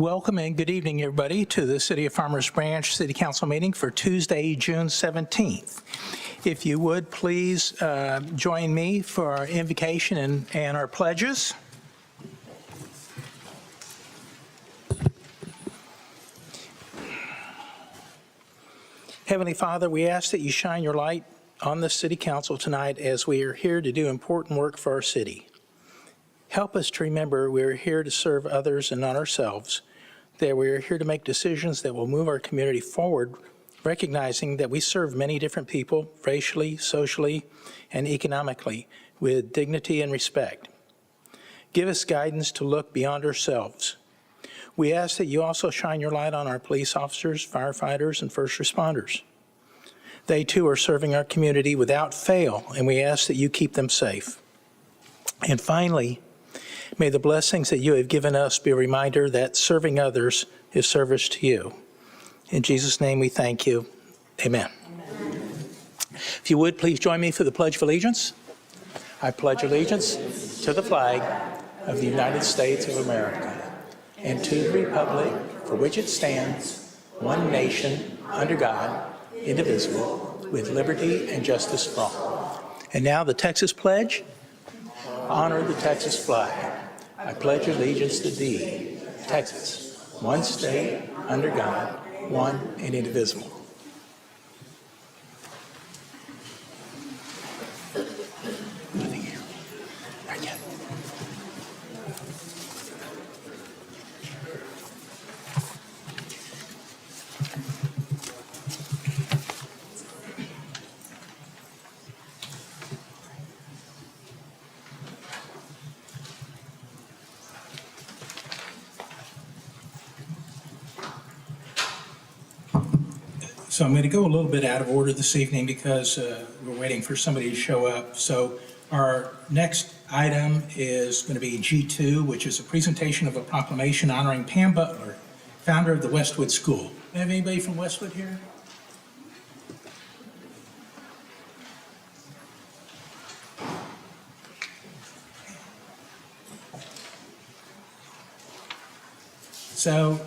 Welcome and good evening, everybody, to the City of Farmers Branch City Council meeting for Tuesday, June 17th. If you would, please join me for our invocation and our pledges. Heavenly Father, we ask that you shine your light on the City Council tonight as we are here to do important work for our city. Help us to remember we are here to serve others and not ourselves, that we are here to make decisions that will move our community forward, recognizing that we serve many different people, racially, socially, and economically, with dignity and respect. Give us guidance to look beyond ourselves. We ask that you also shine your light on our police officers, firefighters, and first responders. They too are serving our community without fail, and we ask that you keep them safe. And finally, may the blessings that you have given us be a reminder that serving others is service to you. In Jesus' name we thank you. Amen. If you would, please join me for the Pledge of Allegiance. I pledge allegiance to the flag of the United States of America and to the republic for which it stands, one nation, under God, indivisible, with liberty and justice for all. And now the Texas Pledge. Honor the Texas flag. I pledge allegiance to thee, Texas, one state, under God, one and indivisible. Nothing here. Not yet. So I'm going to go a little bit out of order this evening because we're waiting for somebody to show up. So our next item is going to be G2, which is a presentation of a proclamation honoring Pam Butler, founder of the Westwood School. Have anybody from Westwood here? So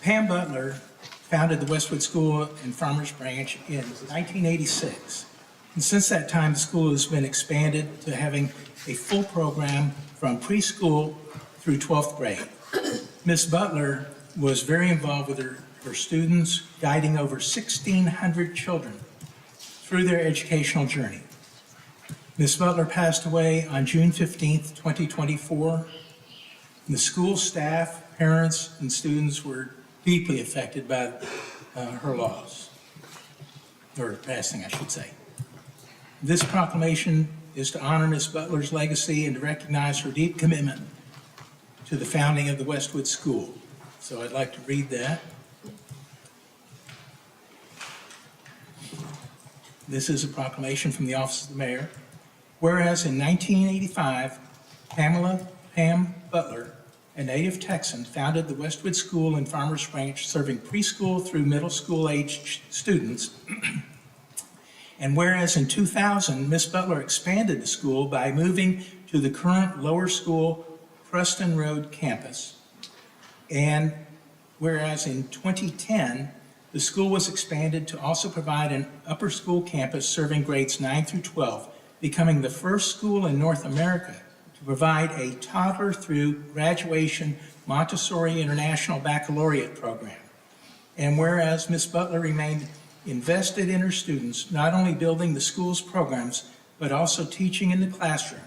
Pam Butler founded the Westwood School in Farmers Branch in 1986. And since that time, the school has been expanded to having a full program from preschool through 12th grade. Ms. Butler was very involved with her students, guiding over 1,600 children through their educational journey. Ms. Butler passed away on June 15th, 2024. And the school staff, parents, and students were deeply affected by her loss, or passing, I should say. This proclamation is to honor Ms. Butler's legacy and to recognize her deep commitment to the founding of the Westwood School. So I'd like to read that. This is a proclamation from the Office of the Mayor. Whereas in 1985, Pam Butler, a native Texan, founded the Westwood School in Farmers Branch, serving preschool through middle school age students. And whereas in 2000, Ms. Butler expanded the school by moving to the current lower school Preston Road campus. And whereas in 2010, the school was expanded to also provide an upper school campus serving grades 9 through 12, becoming the first school in North America to provide a toddler through graduation Montessori International Baccalaureate program. And whereas Ms. Butler remained invested in her students, not only building the school's programs, but also teaching in the classroom.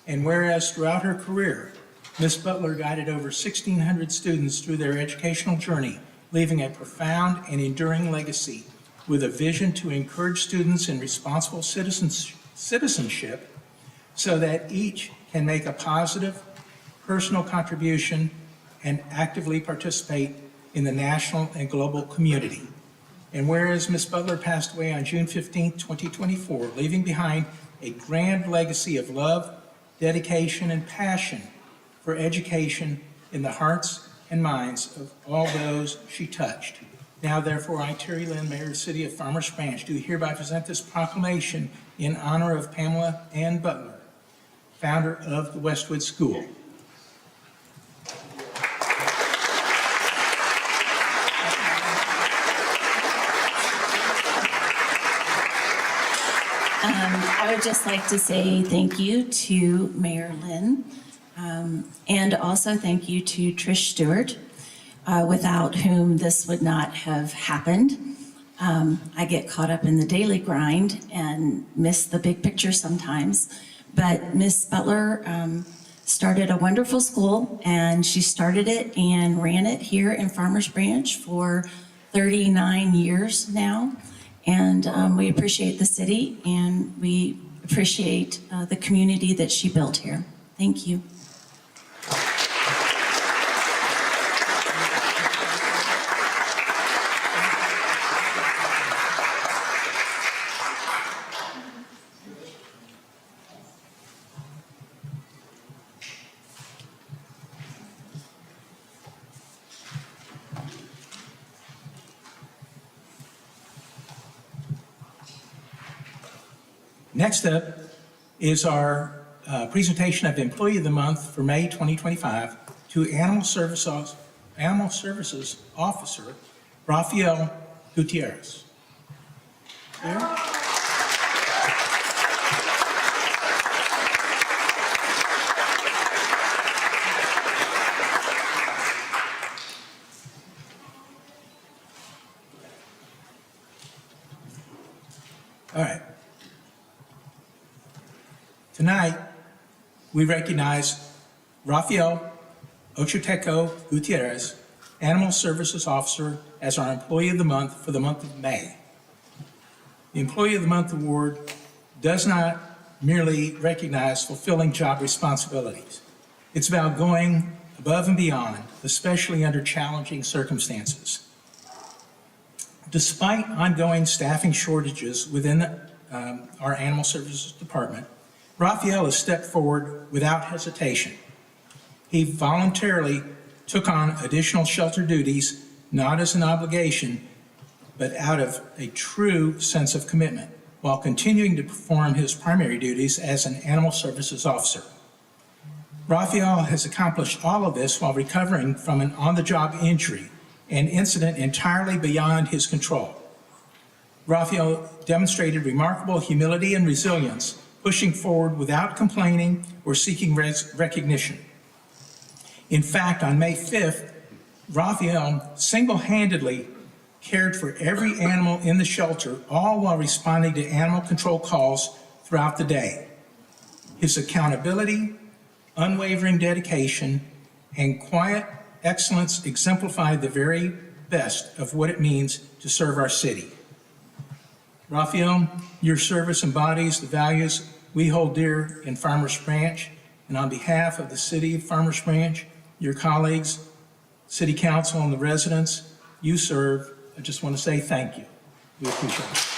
And whereas throughout her career, Ms. Butler guided over 1,600 students through their educational journey, leaving a profound and enduring legacy with a vision to encourage students in responsible citizenship so that each can make a positive personal contribution and actively participate in the national and global community. And whereas Ms. Butler passed away on June 15, 2024, leaving behind a grand legacy of love, dedication, and passion for education in the hearts and minds of all those she touched. Now, therefore, I, Terry Lynn, Mayor of the City of Farmers Branch, do hereby present this proclamation in honor of Pamela Ann Butler, founder of the Westwood School. just like to say thank you to Mayor Lynn, and also thank you to Trish Stewart, without whom this would not have happened. I get caught up in the daily grind and miss the big picture sometimes, but Miss Butler started a wonderful school, and she started it and ran it here in Farmers Branch for 39 years now. And we appreciate the city, and we appreciate the community that she built here. Thank you. Next up is our presentation of Employee of the Month for May 2025 to Animal Services Officer, Rafael Gutierrez. There. All right. Tonight, we recognize Rafael Ochoteco Gutierrez, Animal Services Officer, as our Employee of the Month for the month of May. The Employee of the Month award does not merely recognize fulfilling job responsibilities. It's about going above and beyond, especially under challenging circumstances. Despite ongoing staffing shortages within our Animal Services Department, Rafael has stepped forward without hesitation. He voluntarily took on additional shelter duties, not as an obligation, but out of a true sense of commitment, while continuing to perform his primary duties as an animal services officer. Rafael has accomplished all of this while recovering from an on-the-job injury, an incident entirely beyond his control. Rafael demonstrated remarkable humility and resilience, pushing forward without complaining or seeking recognition. In fact, on May 5th, Rafael single-handedly cared for every animal in the shelter, all while responding to animal control calls throughout the day. His accountability, unwavering dedication, and quiet excellence exemplified the very best of what it means to serve our city. Rafael, your service embodies the values we hold dear in Farmers Branch, and on behalf of the city of Farmers Branch, your colleagues, city council, and the residents you serve, I just want to say thank you. We appreciate it.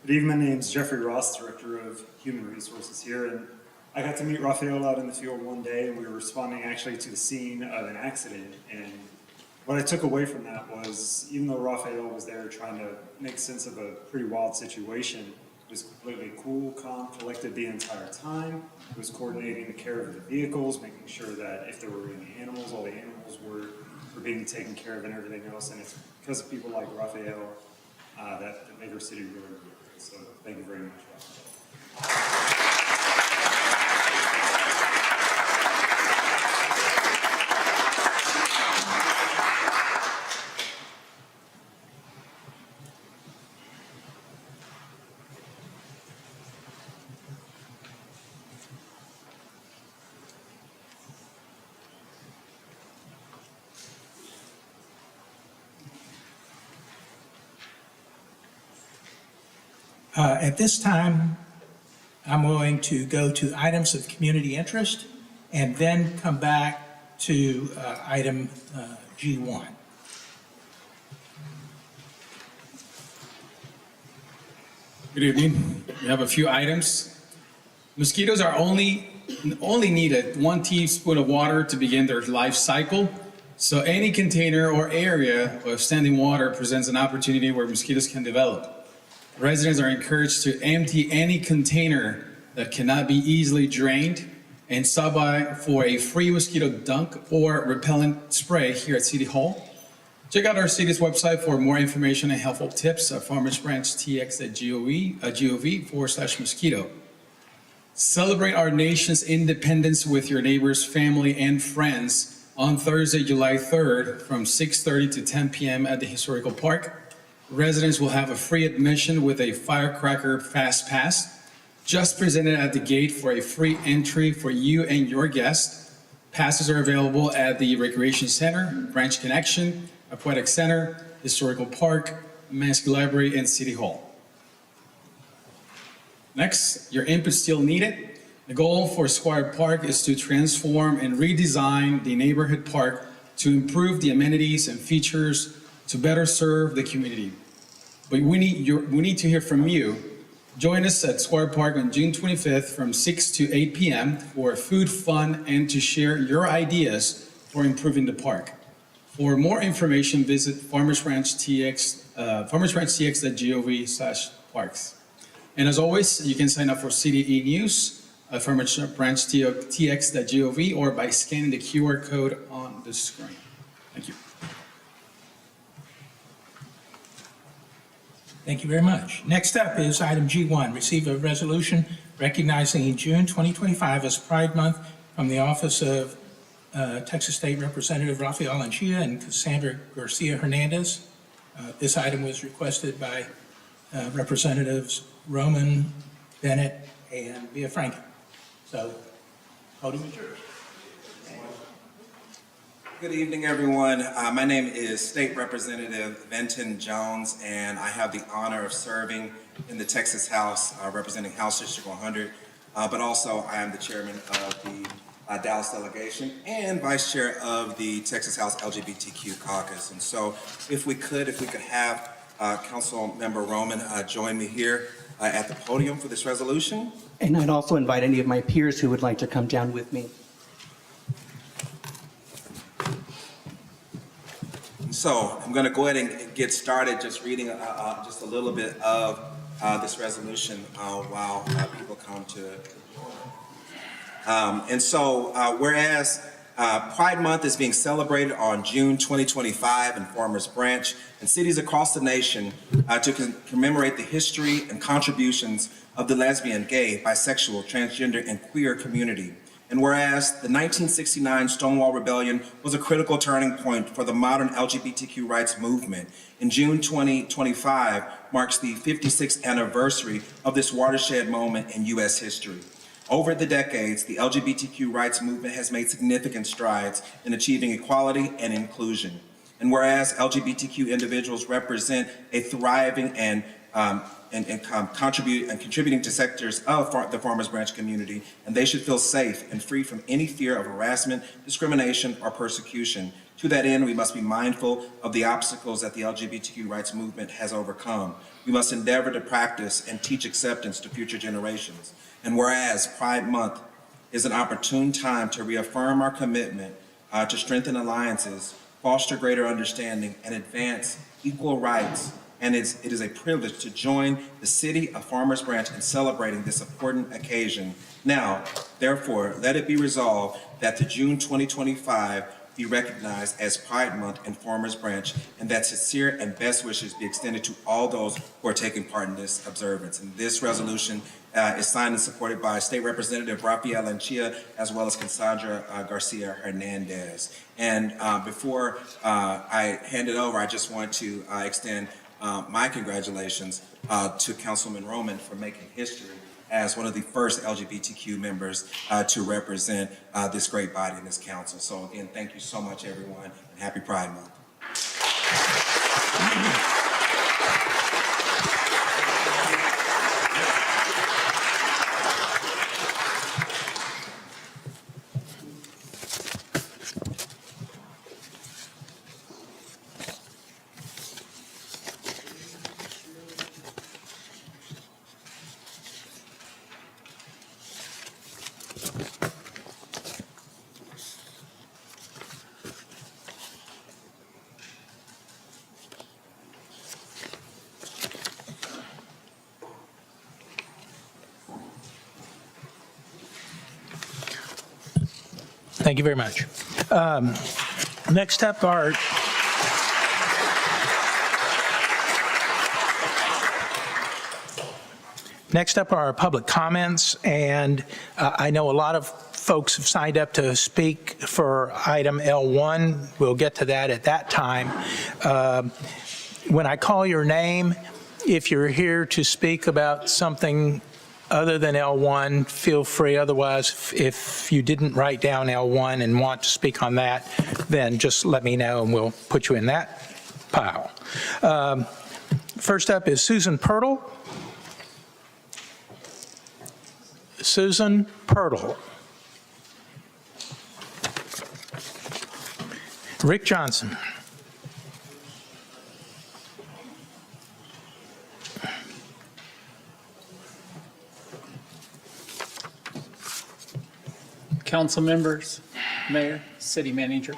Good evening, my name is Jeffrey Ross, Director of Human Resources here, and I got to meet Rafael out in the field one day, and we were responding actually to the scene of an accident, and what I took away from that was, even though Rafael was there trying to make sense of a pretty wild situation, he was completely cool, calm, collected the entire time. He was coordinating the care of the vehicles, making sure that if there were any animals, all the animals were being taken care of and everything else, and it's because of people like Rafael that made our city really, really great. So thank you very much, Rafael. At this time, I'm going to go to items of community interest and then come back to item G1. Good evening. We have a few items. Mosquitoes are only need 1 teaspoon of water to begin their life cycle. So any container or area of standing water presents an opportunity where mosquitoes can develop. Residents are encouraged to empty any container that cannot be easily drained, and stop by for a free mosquito dunk or repellent spray here at City Hall. Check out our city's website for more information and helpful tips at farmersbranchtx.gov/mosquito. Celebrate our nation's independence with your neighbors, family, and friends on Thursday, July 3rd from 6:30 to 10 p.m. at the Historical Park. Residents will have a free admission with a firecracker fast pass, just presented at the gate for a free entry for you and your guests. Passes are available at the Recreation Center, Branch Connection, Aquatic Center, Historical Park, Mansky Library, and City Hall. Next, your input still needed. The goal for Squire Park is to transform and redesign the neighborhood park to improve the amenities and features to better serve the community. But we need to hear from you. Join us at Squire Park on June 25th from 6 to 8 p.m. for food, fun, and to share your ideas for improving the park. For more information, visit farmersbranchtx.gov/parks. And as always, you can sign up for CDE News at farmersbranchtx.gov or by scanning the QR code on the screen. Thank you. Thank you very much. Next up is item G1, receive a resolution recognizing June 2025 as Pride Month from the Office of Texas State Representative Rafael Anchia and Cassandra Garcia Hernandez. This item was requested by Representatives Roman, Bennett, and Villafranca. So, podium is yours. Good evening, everyone. My name is State Representative Benton Jones, and I have the honor of serving in the Texas House, representing House District 100, but also I am the chairman of the Dallas delegation and vice chair of the Texas House LGBTQ caucus. And so if we could have Council Member Roman join me here at the podium for this resolution. And I'd also invite any of my peers who would like to come down with me. So I'm going to go ahead and get started just reading just a little bit of this resolution while people come to whereas Pride Month is being celebrated on June 2025 in Farmers Branch and cities across the nation to commemorate the history and contributions of the lesbian, gay, bisexual, transgender, and queer community. And whereas the 1969 Stonewall Rebellion was a critical turning point for the modern LGBTQ rights movement, in June 2025 marks the 56th anniversary of this watershed moment in U.S. history. Over the decades, the LGBTQ rights movement has made significant strides in achieving equality and inclusion. And whereas LGBTQ individuals represent a thriving and contributing to sectors of the Farmers Branch community, and they should feel safe and free from any fear of harassment, discrimination, or persecution. To that end, we must be mindful of the obstacles that the LGBTQ rights movement has overcome. We must endeavor to practice and teach acceptance to future generations. And whereas Pride Month is an opportune time to reaffirm our commitment to strengthen alliances, foster greater understanding, and advance equal rights, and it is a privilege to join the city of Farmers Branch in celebrating this important occasion. Now, therefore, let it be resolved that the June 2025 be recognized as Pride Month in Farmers Branch, and that sincere and best wishes be extended to all those who are taking part in this observance. And this resolution is signed and supported by State Representative Rafael Anchia, as well as Cassandra Garcia Hernandez. And before I hand it over, I just want to extend my congratulations to Councilman Roman for making history as one of the first LGBTQ members to represent this great body in this council. So again, thank you so much, everyone, and happy Pride Month. Thank you very much. Next up are our public comments, and I know a lot of folks have signed up to speak for item L1. We'll get to that at that time. When I call your name, if you're here to speak about something other than L1, feel free. Otherwise, if you didn't write down L1 and want to speak on that, then just let me know and we'll put you in that pile. First up is Susan Pirtle. Susan Pirtle. Rick Johnson. Council members, mayor, city manager,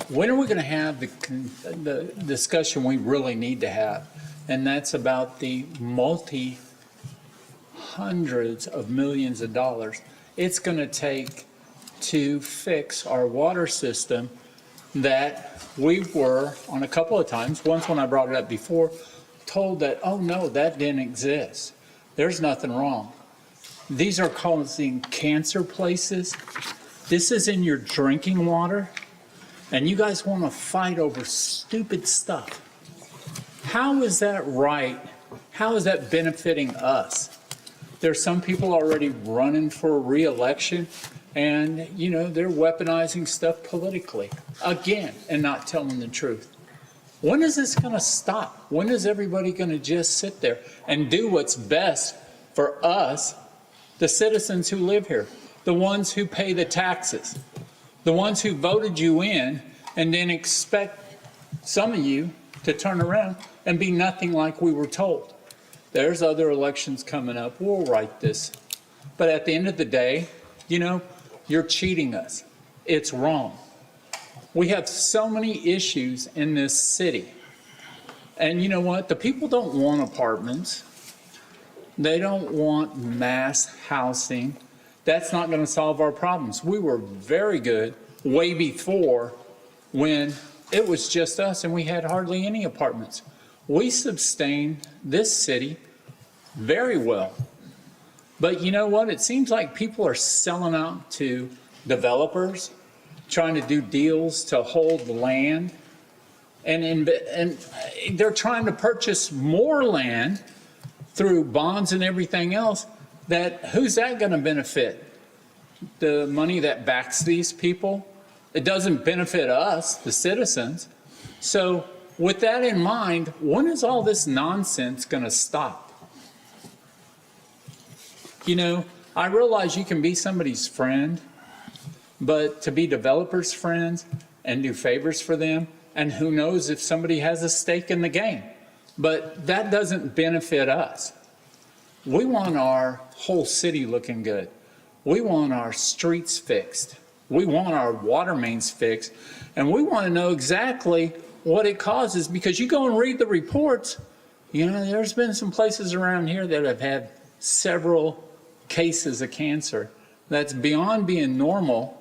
when are we going to have the discussion we really need to have? And that's about the hundreds of millions of dollars it's going to take to fix our water system that we were, on a couple of times, once when I brought it up before, told that, oh no, that didn't exist. There's nothing wrong. These are causing cancer places. This is in your drinking water, and you guys want to fight over stupid stuff. How is that right? How is that benefiting us? There's some people already running for re-election, and you know they're weaponizing stuff politically again and not telling the truth. When is this going to stop? When is everybody going to just sit there and do what's best for us, the citizens who live here, the ones who pay the taxes, the ones who voted you in, and then expect some of you to turn around and be nothing like we were told? There's other elections coming up. We'll write this. But at the end of the day, you know, you're cheating us. It's wrong. We have so many issues in this city. And you know what? The people don't want apartments. They don't want mass housing. That's not going to solve our problems. We were very good way before when it was just us and we had hardly any apartments. We sustained this city very well. But you know what? It seems like people are selling out to developers, trying to do deals to hold the land, and they're trying to purchase more land through bonds and everything else. That who's that going to benefit? The money that backs these people? It doesn't benefit us, the citizens. So with that in mind, when is all this nonsense going to stop? You know, I realize you can be somebody's friend, but to be developers' friends and do favors for them, and who knows if somebody has a stake in the game. But that doesn't benefit us. We want our whole city looking good. We want our streets fixed. We want our water mains fixed. And we want to know exactly what it causes, because you go and read the reports, you know, there's been some places around here that have had several cases of cancer that's beyond being normal,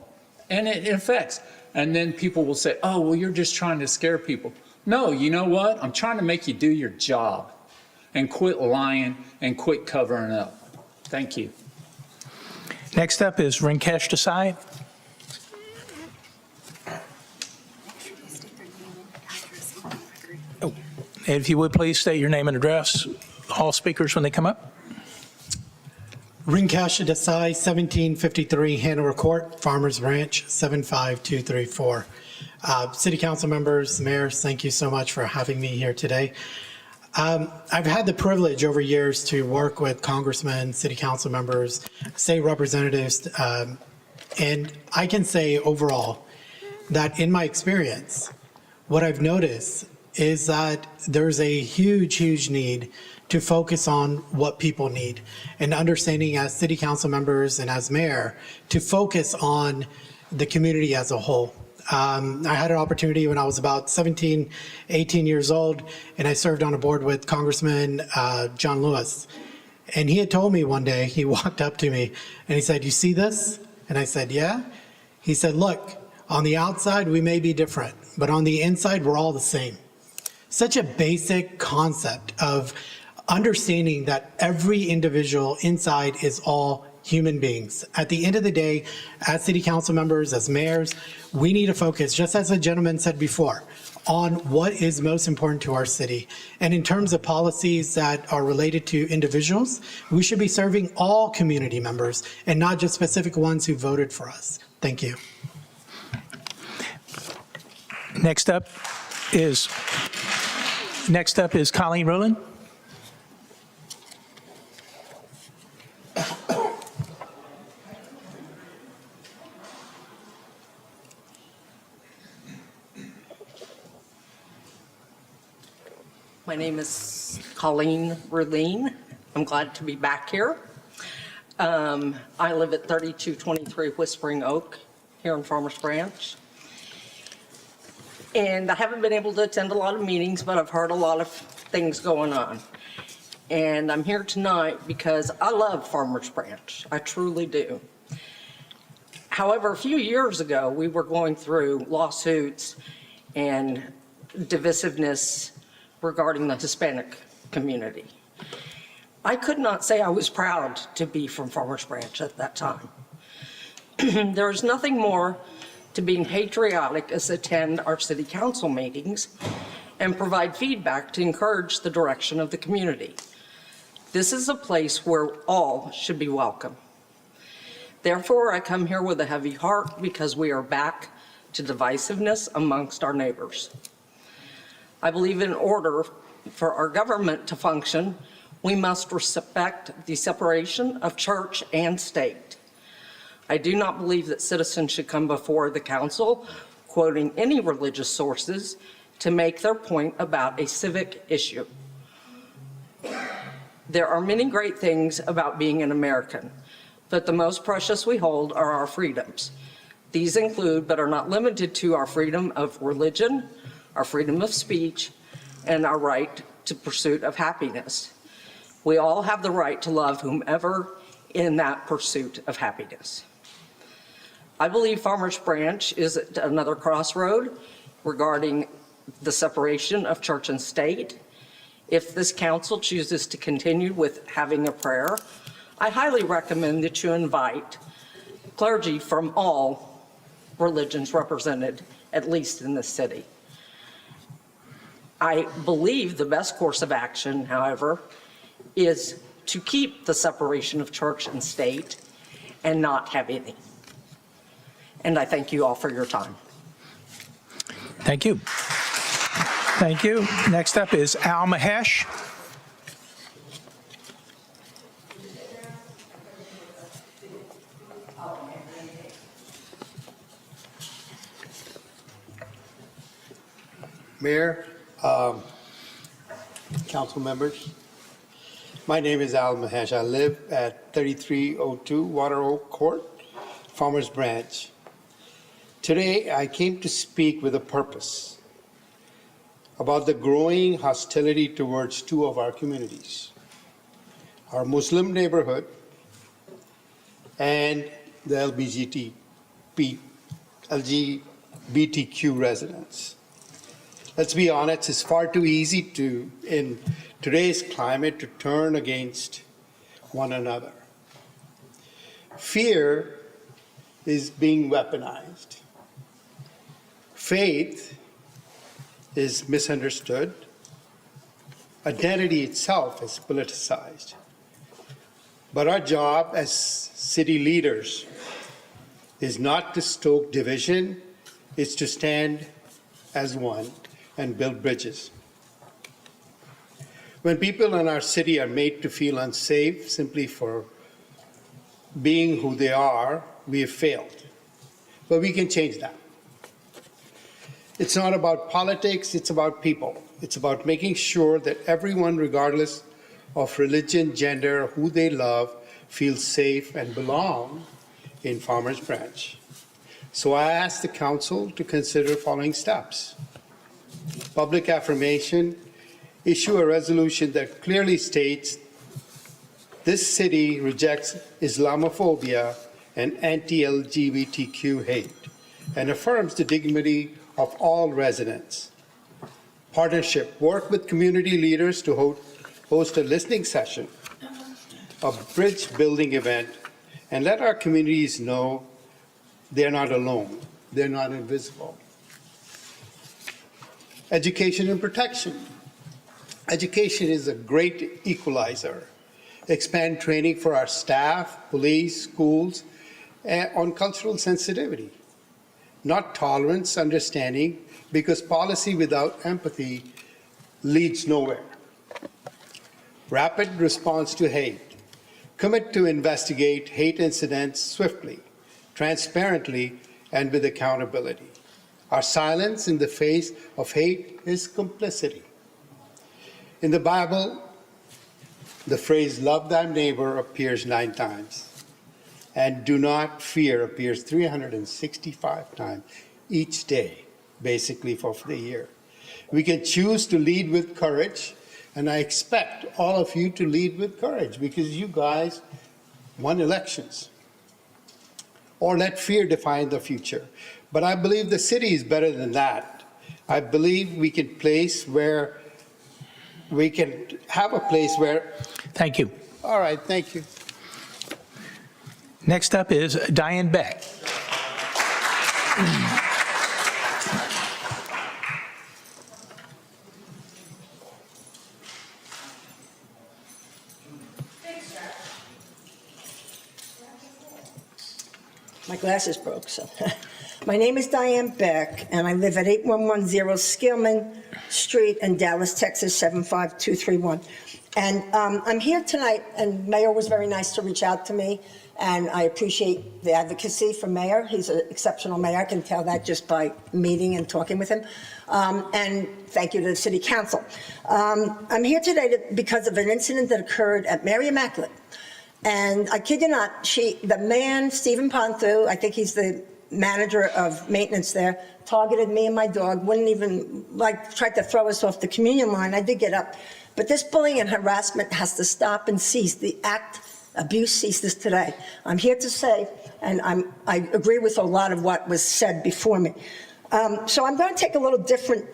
and it affects. And then people will say, oh, well, you're just trying to scare people. No, you know what? I'm trying to make you do your job and quit lying and quit covering up. Thank you. Next up is Rinkesh Desai. Oh, if you would please state your name and address, all speakers when they come up. Rinkesh Desai, 1753 Hanover Court, Farmers Ranch, 75234. City Council members, mayors, thank you so much for having me here today. I've had the privilege over years to work with congressmen, city council members, state representatives, and I can say overall that in my experience, what I've noticed is that there's a huge, huge need to focus on what people need, and understanding as city council members and as mayor to focus on the community as a whole. I had an opportunity when I was about 17, 18 years old, and I served on a board with Congressman John Lewis. And he had told me one day, he walked up to me and he said, you see this? And I said, yeah. He said, look, on the outside, we may be different, but on the inside, we're all the same. Such a basic concept of understanding that every individual inside is all human beings. At the end of the day, as city council members, as mayors, we need to focus, just as the gentleman said before, on what is most important to our city. And in terms of policies that are related to individuals, we should be serving all community members and not just specific ones who voted for us. Thank you. Next up is Colleen Rowland. My name is Colleen Rowland. I'm glad to be back here. I live at 3223 Whispering Oak here in Farmers Branch. And I haven't been able to attend a lot of meetings, but I've heard a lot of things going on. And I'm here tonight because I love Farmers Branch. I truly do. However, a few years ago, we were going through lawsuits and divisiveness regarding the Hispanic community. I could not say I was proud to be from Farmers Branch at that time. There is nothing more to being patriotic as attend our city council meetings and provide feedback to encourage the direction of the community. This is a place where all should be welcome. Therefore, I come here with a heavy heart because we are back to divisiveness amongst our neighbors. I believe in order for our government to function, we must respect the separation of church and state. I do not believe that citizens should come before the council quoting any religious sources to make their point about a civic issue. There are many great things about being an American, but the most precious we hold are our freedoms. These include, but are not limited to, our freedom of religion, our freedom of speech, and our right to pursuit of happiness. We all have the right to love whomever in that pursuit of happiness. I believe Farmers Branch is at another crossroad regarding the separation of church and state. If this council chooses to continue with having a prayer, I highly recommend that you invite clergy from all religions represented, at least in this city. I believe the best course of action, however, is to keep the separation of church and state and not have any. And I thank you all for your time. Thank you. Thank you. Next up is Al Mahesh. Mayor, council members, my name is Al Mahesh. I live at 3302 Water Oak Court, Farmers Branch. Today, I came to speak with a purpose about the growing hostility towards two of our communities, our Muslim neighborhood and the LGBTQ residents. Let's be honest, it's far too easy in today's climate to turn against one another. Fear is being weaponized. Faith is misunderstood. Identity itself is politicized. But our job as city leaders is not to stoke division, it's to stand as one and build bridges. When people in our city are made to feel unsafe simply for being who they are, we have failed. But we can change that. It's not about politics, it's about people. It's about making sure that everyone, regardless of religion, gender, who they love, feels safe and belong in Farmers Branch. So I ask the council to consider following steps. Public affirmation, issue a resolution that clearly states this city rejects Islamophobia and anti-LGBTQ hate, and affirms the dignity of all residents. Partnership, work with community leaders to host a listening session, a bridge building event, and let our communities know they're not alone, they're not invisible. Education and protection. Education is a great equalizer. Expand training for our staff, police, schools, on cultural sensitivity. Not tolerance, understanding, because policy without empathy leads nowhere. Rapid response to hate. Commit to investigate hate incidents swiftly, transparently, and with accountability. Our silence in the face of hate is complicity. In the Bible, the phrase love thy neighbor appears 9 times, and do not fear appears 365 times each day, basically for the year. We can choose to lead with courage, and I expect all of you to lead with courage because you guys won elections. Or let fear define the future. But I believe the city is better than that. I believe we can have a place where. Thank you. All right, thank you. Next up is Diane Beck. My glasses broke, so. My name is Diane Beck, and I live at 8110 Skillman Street in Dallas, Texas, 75231. And I'm here tonight, and Mayor was very nice to reach out to me, and I appreciate the advocacy for Mayor. He's an exceptional mayor. I can tell that just by meeting and talking with him. And thank you to the City Council. I'm here today because of an incident that occurred at Mary Immaculate. And I kid you not, the man, Stephen Ponthu, I think he's the manager of maintenance there, targeted me and my dog, wouldn't even, tried to throw us off the communion line. I did get up. But this bullying and harassment has to stop and cease. The abuse ceases today. I'm here to say, and I agree with a lot of what was said before me. So I'm going to take a little different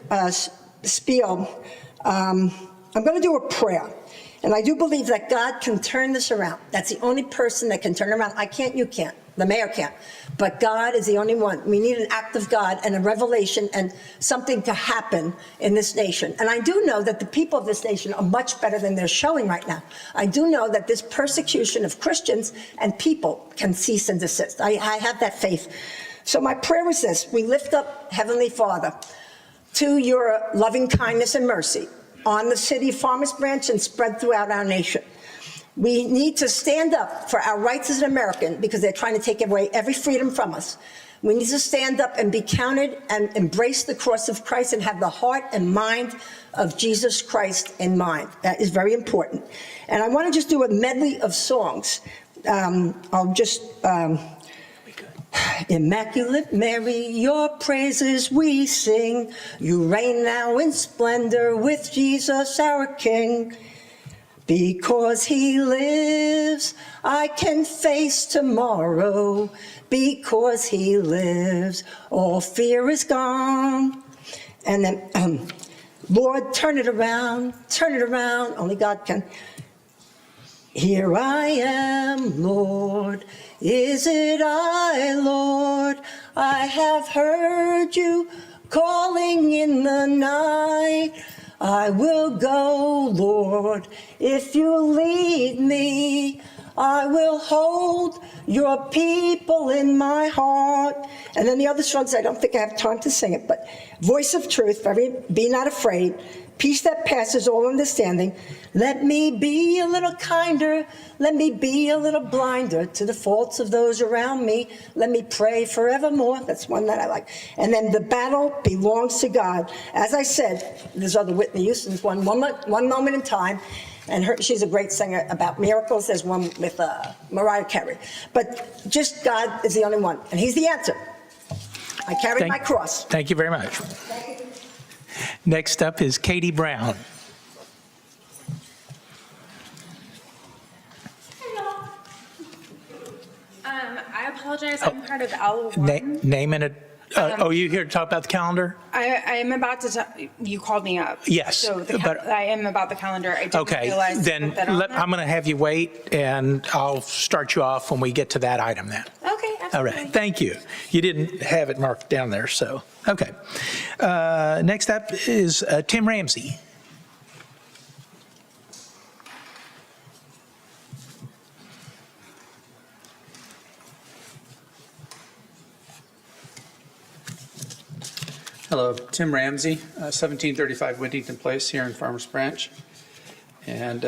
spiel. I'm going to do a prayer. And I do believe that God can turn this around. That's the only person that can turn around. I can't, you can't. The mayor can't. But God is the only one. We need an act of God and a revelation and something to happen in this nation. And I do know that the people of this nation are much better than they're showing right now. I do know that this persecution of Christians and people can cease and desist. I have that faith. So my prayer is this. We lift up, Heavenly Father, to your loving kindness and mercy on the city of Farmers Branch and spread throughout our nation. We need to stand up for our rights as an American because they're trying to take away every freedom from us. We need to stand up and be counted and embrace the cross of Christ and have the heart and mind of Jesus Christ in mind. That is very important. And I want to just do a medley of songs. I'll just... Immaculate Mary, your praises we sing. You reign now in splendor with Jesus our King. Because he lives, I can face tomorrow. Because he lives, all fear is gone. And then, Lord, turn it around, only God can. Here I am, Lord. Is it I, Lord? I have heard you calling in the night. I will go, Lord, if you lead me. I will hold your people in my heart. And then the other songs, I don't think I have time to sing it, but Voice of Truth, Be Not Afraid, Peace That Passes All Understanding. Let me be a little kinder. Let me be a little blinder to the faults of those around me. Let me pray forevermore. That's one that I like. And then The Battle Belongs to God. As I said, there's other Whitney Houston's one moment in time. And she's a great singer about miracles. There's one with Mariah Carey. But just God is the only one. And he's the answer. I carry my cross. Thank you very much. Next up is Katie Brown. I apologize. I'm part of L1. Name and, you here to talk about the calendar? I am about to, you called me up. Yes, So but- I am about the calendar. I didn't Okay, realize then that on there. I'm going to have you wait, and I'll start you off when we get to that item then. Okay, All absolutely. right, thank you. You didn't have it marked down there, so, okay. Next up is Tim Ramsey. Hello, Tim Ramsey, 1735 Whittington Place here in Farmers Branch. And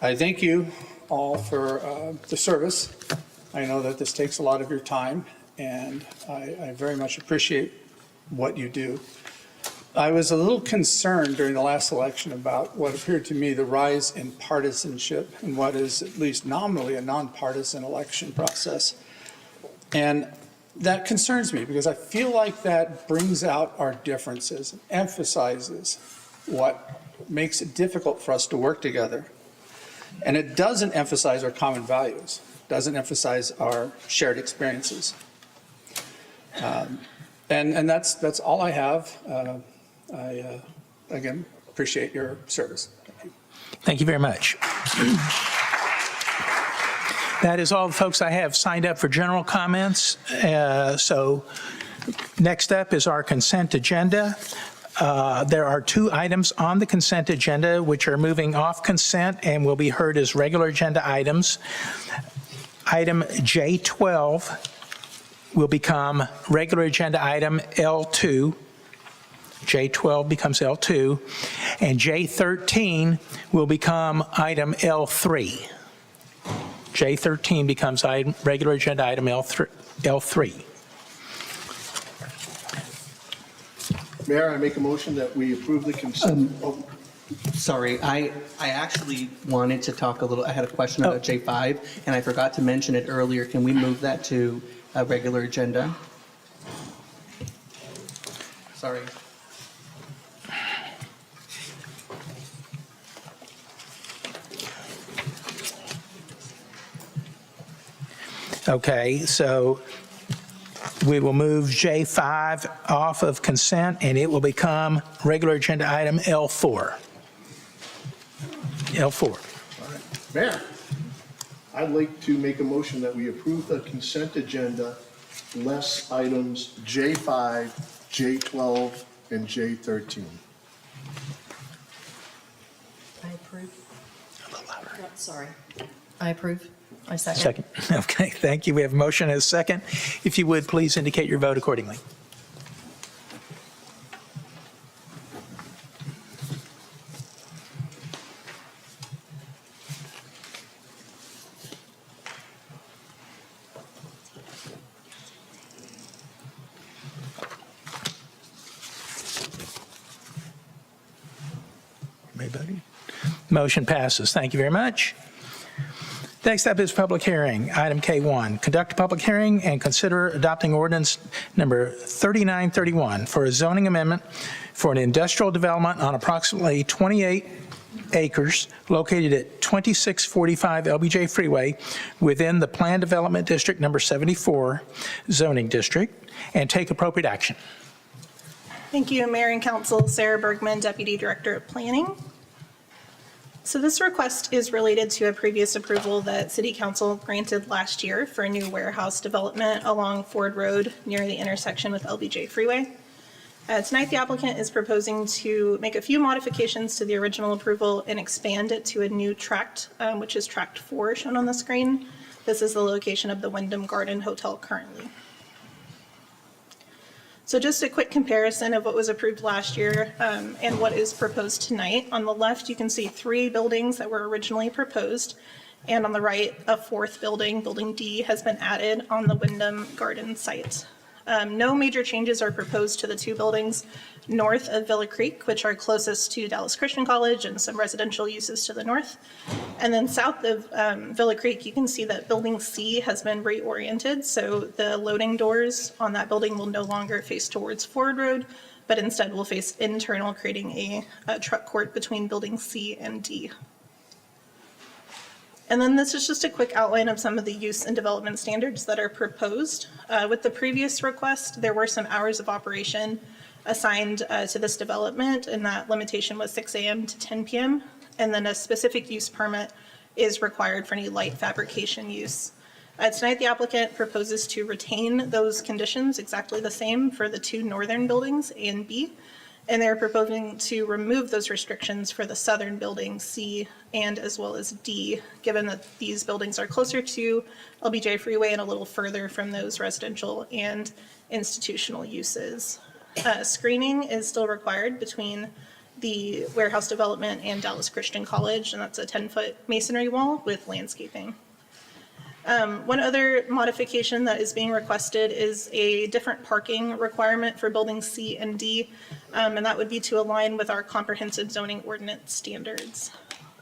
I thank you all for the service. I know that this takes a lot of your time, and I very much appreciate what you do. I was a little concerned during the last election about what appeared to me the rise in partisanship in what is at least nominally a nonpartisan election process. And that concerns me because I feel like that brings out our differences and emphasizes what makes it difficult for us to work together. And it doesn't emphasize our common values, doesn't emphasize our shared experiences. And that's all I have. I, again, appreciate your service. Thank you. Thank you very much. That is all the folks I have signed up for general comments. So next up is our consent agenda. There are 2 items on the consent agenda which are moving off consent and will be heard as regular agenda items. Item J12 will become regular agenda item L2. J12 becomes L2, and J13 will become item L3. J13 becomes regular agenda item L3. Mayor, I make a motion that we approve the consent. Sorry, I actually wanted to talk a little, I had a question about J5, and I forgot to mention it earlier. Can we move that to a regular agenda? Sorry. Okay, so we will move J5 off of consent, and it will become regular agenda item L4. L4. Mayor, I'd like to make a motion that we approve the consent agenda less items J5, J12, and J13. I approve. A little louder. Sorry. I approve. I second. Second. Okay, thank you. We have a motion and a second. If you would, please indicate your vote accordingly. Everybody? Motion passes. Thank you very much. Next up is public hearing. Item K1, conduct a public hearing and consider adopting ordinance number 3931 for a zoning amendment for an industrial development on approximately 28 acres located at 2645 LBJ Freeway within the Planned Development District number 74 zoning district and take appropriate action. Thank you, Mayor and Council. Sarah Bergman, Deputy Director of Planning. So this request is related to a previous approval that City Council granted last year for a new warehouse development along Ford Road near the intersection with LBJ Freeway. Tonight, the applicant is proposing to make a few modifications to the original approval and expand it to a new tract, which is tract 4 shown on the screen. This is the location of the Wyndham Garden Hotel currently. So just a quick comparison of what was approved last year and what is proposed tonight. On the left, you can see 3 buildings that were originally proposed. And on the right, a 4th building, Building D, has been added on the Wyndham Garden site. No major changes are proposed to the 2 buildings north of Villa Creek, which are closest to Dallas Christian College and some residential uses to the north. And then south of Villa Creek, you can see that Building C has been reoriented. So the loading doors on that building will no longer face towards Ford Road, but instead will face internal, creating a truck court between Building C and D. And then this is just a quick outline of some of the use and development standards that are proposed. With the previous request, there were some hours of operation assigned to this development, and that limitation was 6 a.m. to 10 p.m. And then a specific use permit is required for any light fabrication use. Tonight, the applicant proposes to retain those conditions exactly the same for the two northern buildings, A and B, and they're proposing to remove those restrictions for the southern buildings, C and as well as D, given that these buildings are closer to LBJ Freeway and a little further from those residential and institutional uses. Screening is still required between the warehouse development and Dallas Christian College, and that's a 10-foot masonry wall with landscaping. One other modification that is being requested is a different parking requirement for buildings C and D, and that would be to align with our comprehensive zoning ordinance standards.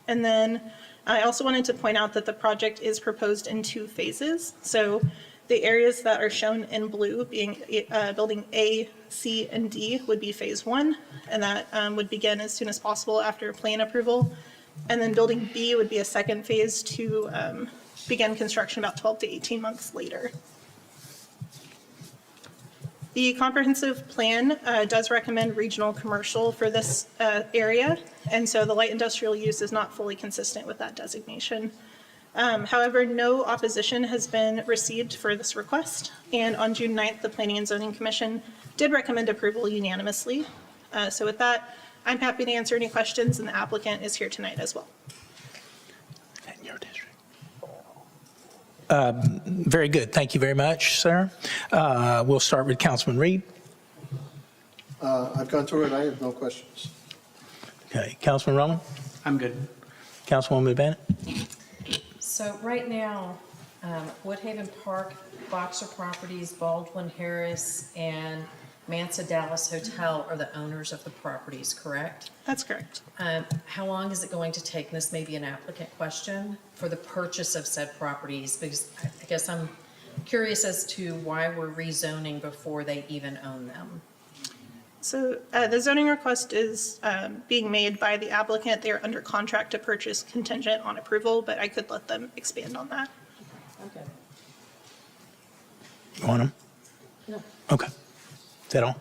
And then I also wanted to point out that the project is proposed in 2 phases. So the areas that are shown in blue being building A, C, and D would be phase 1, and that would begin as soon as possible after plan approval. And then building B would be a second phase to begin construction about 12 to 18 months later. The comprehensive plan does recommend regional commercial for this area, and so the light industrial use is not fully consistent with that designation. However, no opposition has been received for this request, and on June 9th, the Planning and Zoning Commission did recommend approval unanimously. So with that, I'm happy to answer any questions, and the applicant is here tonight as well. Very good. Thank you very much, sir. We'll start with Councilman Reed. I've gone through it. I have no questions. Okay, Councilman Roman, I'm good. Councilwoman Bennett. So right now, Woodhaven Park, Boxer Properties, Baldwin Harris, and Mansa Dallas Hotel are the owners of the properties, correct? That's correct. How long is it going to take, and this may be an applicant question, for the purchase of said properties? Because I guess I'm curious as to why we're rezoning before they even own them. So the zoning request is being made by the applicant. They are under contract to purchase contingent on approval, but I could let them expand on that. Okay. You want them? No. Okay. Is that all?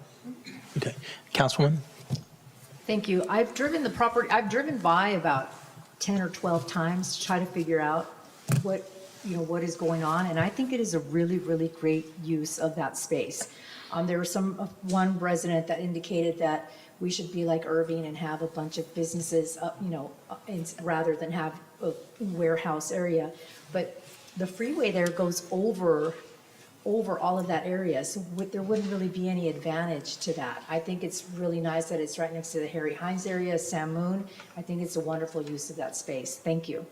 Okay. Councilwoman? Thank you. I've driven the property, I've driven by about 10 or 12 times to try to figure out what is going on, and I think it is a really, really great use of that space. There was one resident that indicated that we should be like Irving and have a bunch of businesses, rather than have a warehouse area. But the freeway there goes over all of that area, so there wouldn't really be any advantage to that. I think it's really nice that it's right next to the Harry Hines area, Sam Moon. I think it's a wonderful use of that space. Thank you.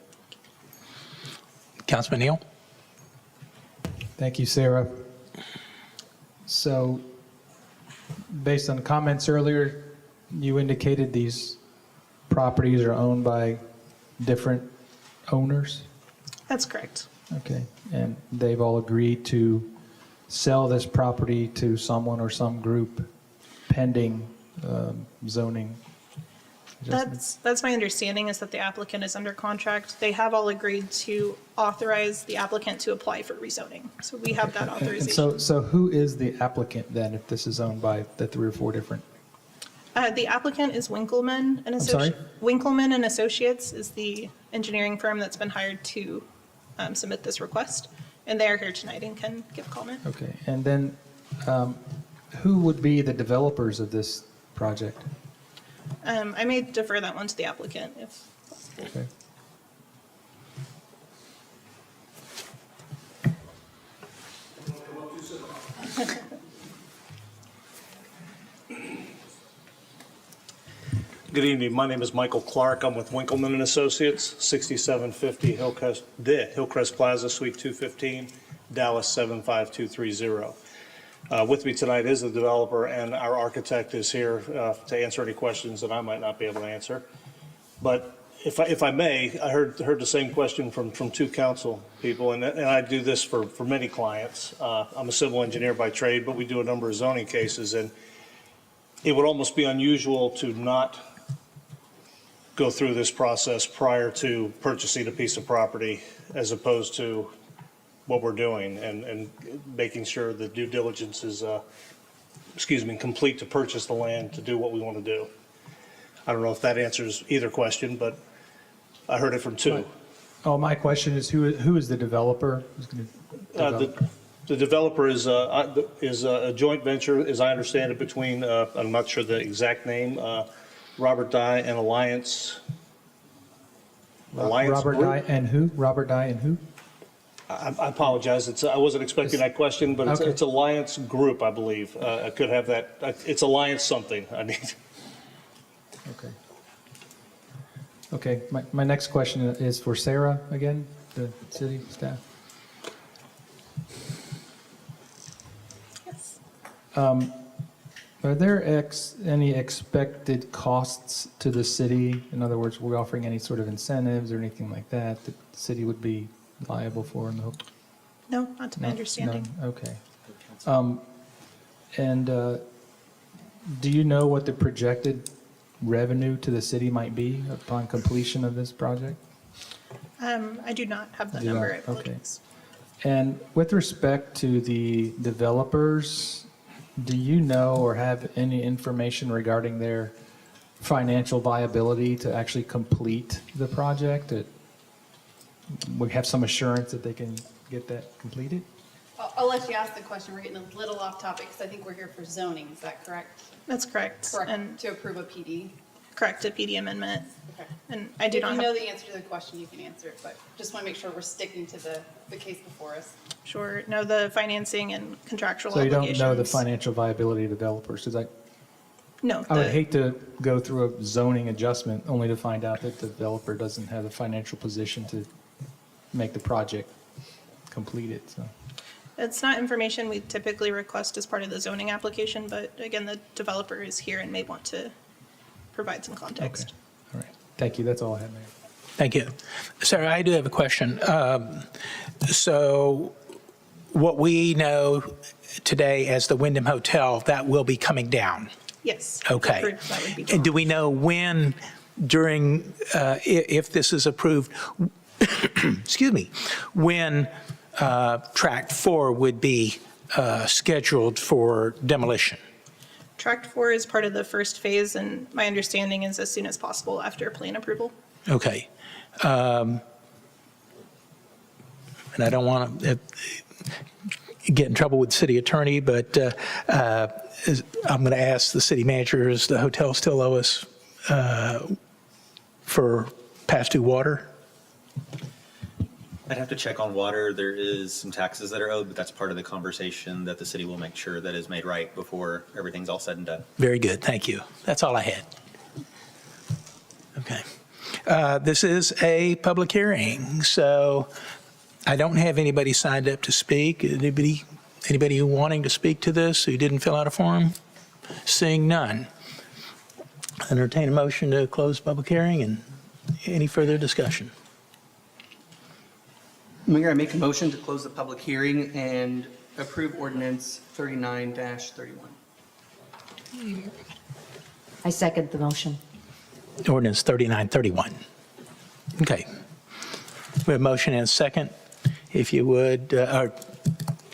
Councilman Neal? Thank you, Sarah. So, based on comments earlier, you indicated these properties are owned by different owners? That's correct. Okay, and they've all agreed to sell this property to someone or some group pending zoning adjustments? That's my understanding, is that the applicant is under contract. They have all agreed to authorize the applicant to apply for rezoning. So we have that And authorization. so who is the applicant then, if this is owned by the 3 or 4 different? The applicant is Winkleman and sorry? Associates. Winkleman and Associates is the engineering firm that's been hired to submit this request. And they are here tonight and can give comment. Okay, and then who would be the developers of this project? I may defer that one to the applicant if possible. Okay. Good evening. My name is Michael Clark. I'm with Winkleman and Associates, 6750 Hillcrest Plaza, Suite 215, Dallas 75230. With me tonight is the developer, and our architect is here to answer any questions that I might not be able to answer. But if I may, I heard the same question from 2 council people, and I do this for many clients. I'm a civil engineer by trade, but we do a number of zoning cases, and it would almost be unusual to not go through this process prior to purchasing a piece of property as opposed to what we're doing and making sure the due diligence is, complete to purchase the land to do what we want to do. I don't know if that answers either question, but I heard it from two. Oh, my question is, who is the developer? Who's going to develop? The developer is a joint venture, as I understand it, between, I'm not sure the exact name, Robert Dye and Alliance. Robert Group? Dye and who? Robert Dye and who? I apologize. I wasn't expecting that question, but Okay. it's Alliance Group, I believe. I could have that. It's Alliance something. I need. Okay. Okay, my next question is for Sarah again, the city staff. Yes. Are there any expected costs to the city? In other words, we're offering any sort of incentives or anything like that that the city would be liable for? No. No, not to my understanding. None? Okay. And do you know what the projected revenue to the city might be upon completion of this project? I do not have the You number. don't? I apologize. And with respect to the developers, do you know or have any information regarding their financial viability to actually complete the project? That we have some assurance that they can get that completed? I'll let you ask the question. We're getting a little off topic because I think we're here for zoning. Is that correct? That's correct. Correct. And To approve a PD. correct, a PD amendment. Okay. And I do If not you have. know the answer to the question, you can answer it, but just want to make sure we're sticking to the case before us. Sure, no, the financing and contractual So you obligations. don't know the financial viability of developers? Because No. I would the- hate to go through a zoning adjustment only to find out that the developer doesn't have the financial position to make the project completed, so. It's not information we typically request as part of the zoning application, but again, the developer is here and may want to provide some context. All right, thank you, that's all I had, Mayor. Thank you. Sarah, I do have a question. So what we know today as the Wyndham Hotel, that will be coming down? Yes. Okay. Approved, that would be And do we know when during, if this is approved, excuse me, when Tract 4 would be scheduled for demolition? Tract 4 is part of the first phase, and my understanding is as soon as possible after plan approval. Okay. And I don't want to get in trouble with the city attorney, but I'm going to ask the city manager, is the hotel still owe us for past due water? I'd have to check on water. There is some taxes that are owed, but that's part of the conversation that the city will make sure that is made right before everything's all said and done. Very good, thank you. That's all I had. Okay. This is a public hearing, so I don't have anybody signed up to speak. Anybody wanting to speak to this who didn't fill out a form? Seeing none. Entertain a motion to close public hearing and any further discussion. Mayor, I make a motion to close the public hearing and approve ordinance 39-31. I second the motion. Ordinance 3931. Okay. We have a motion and a second. If you would, our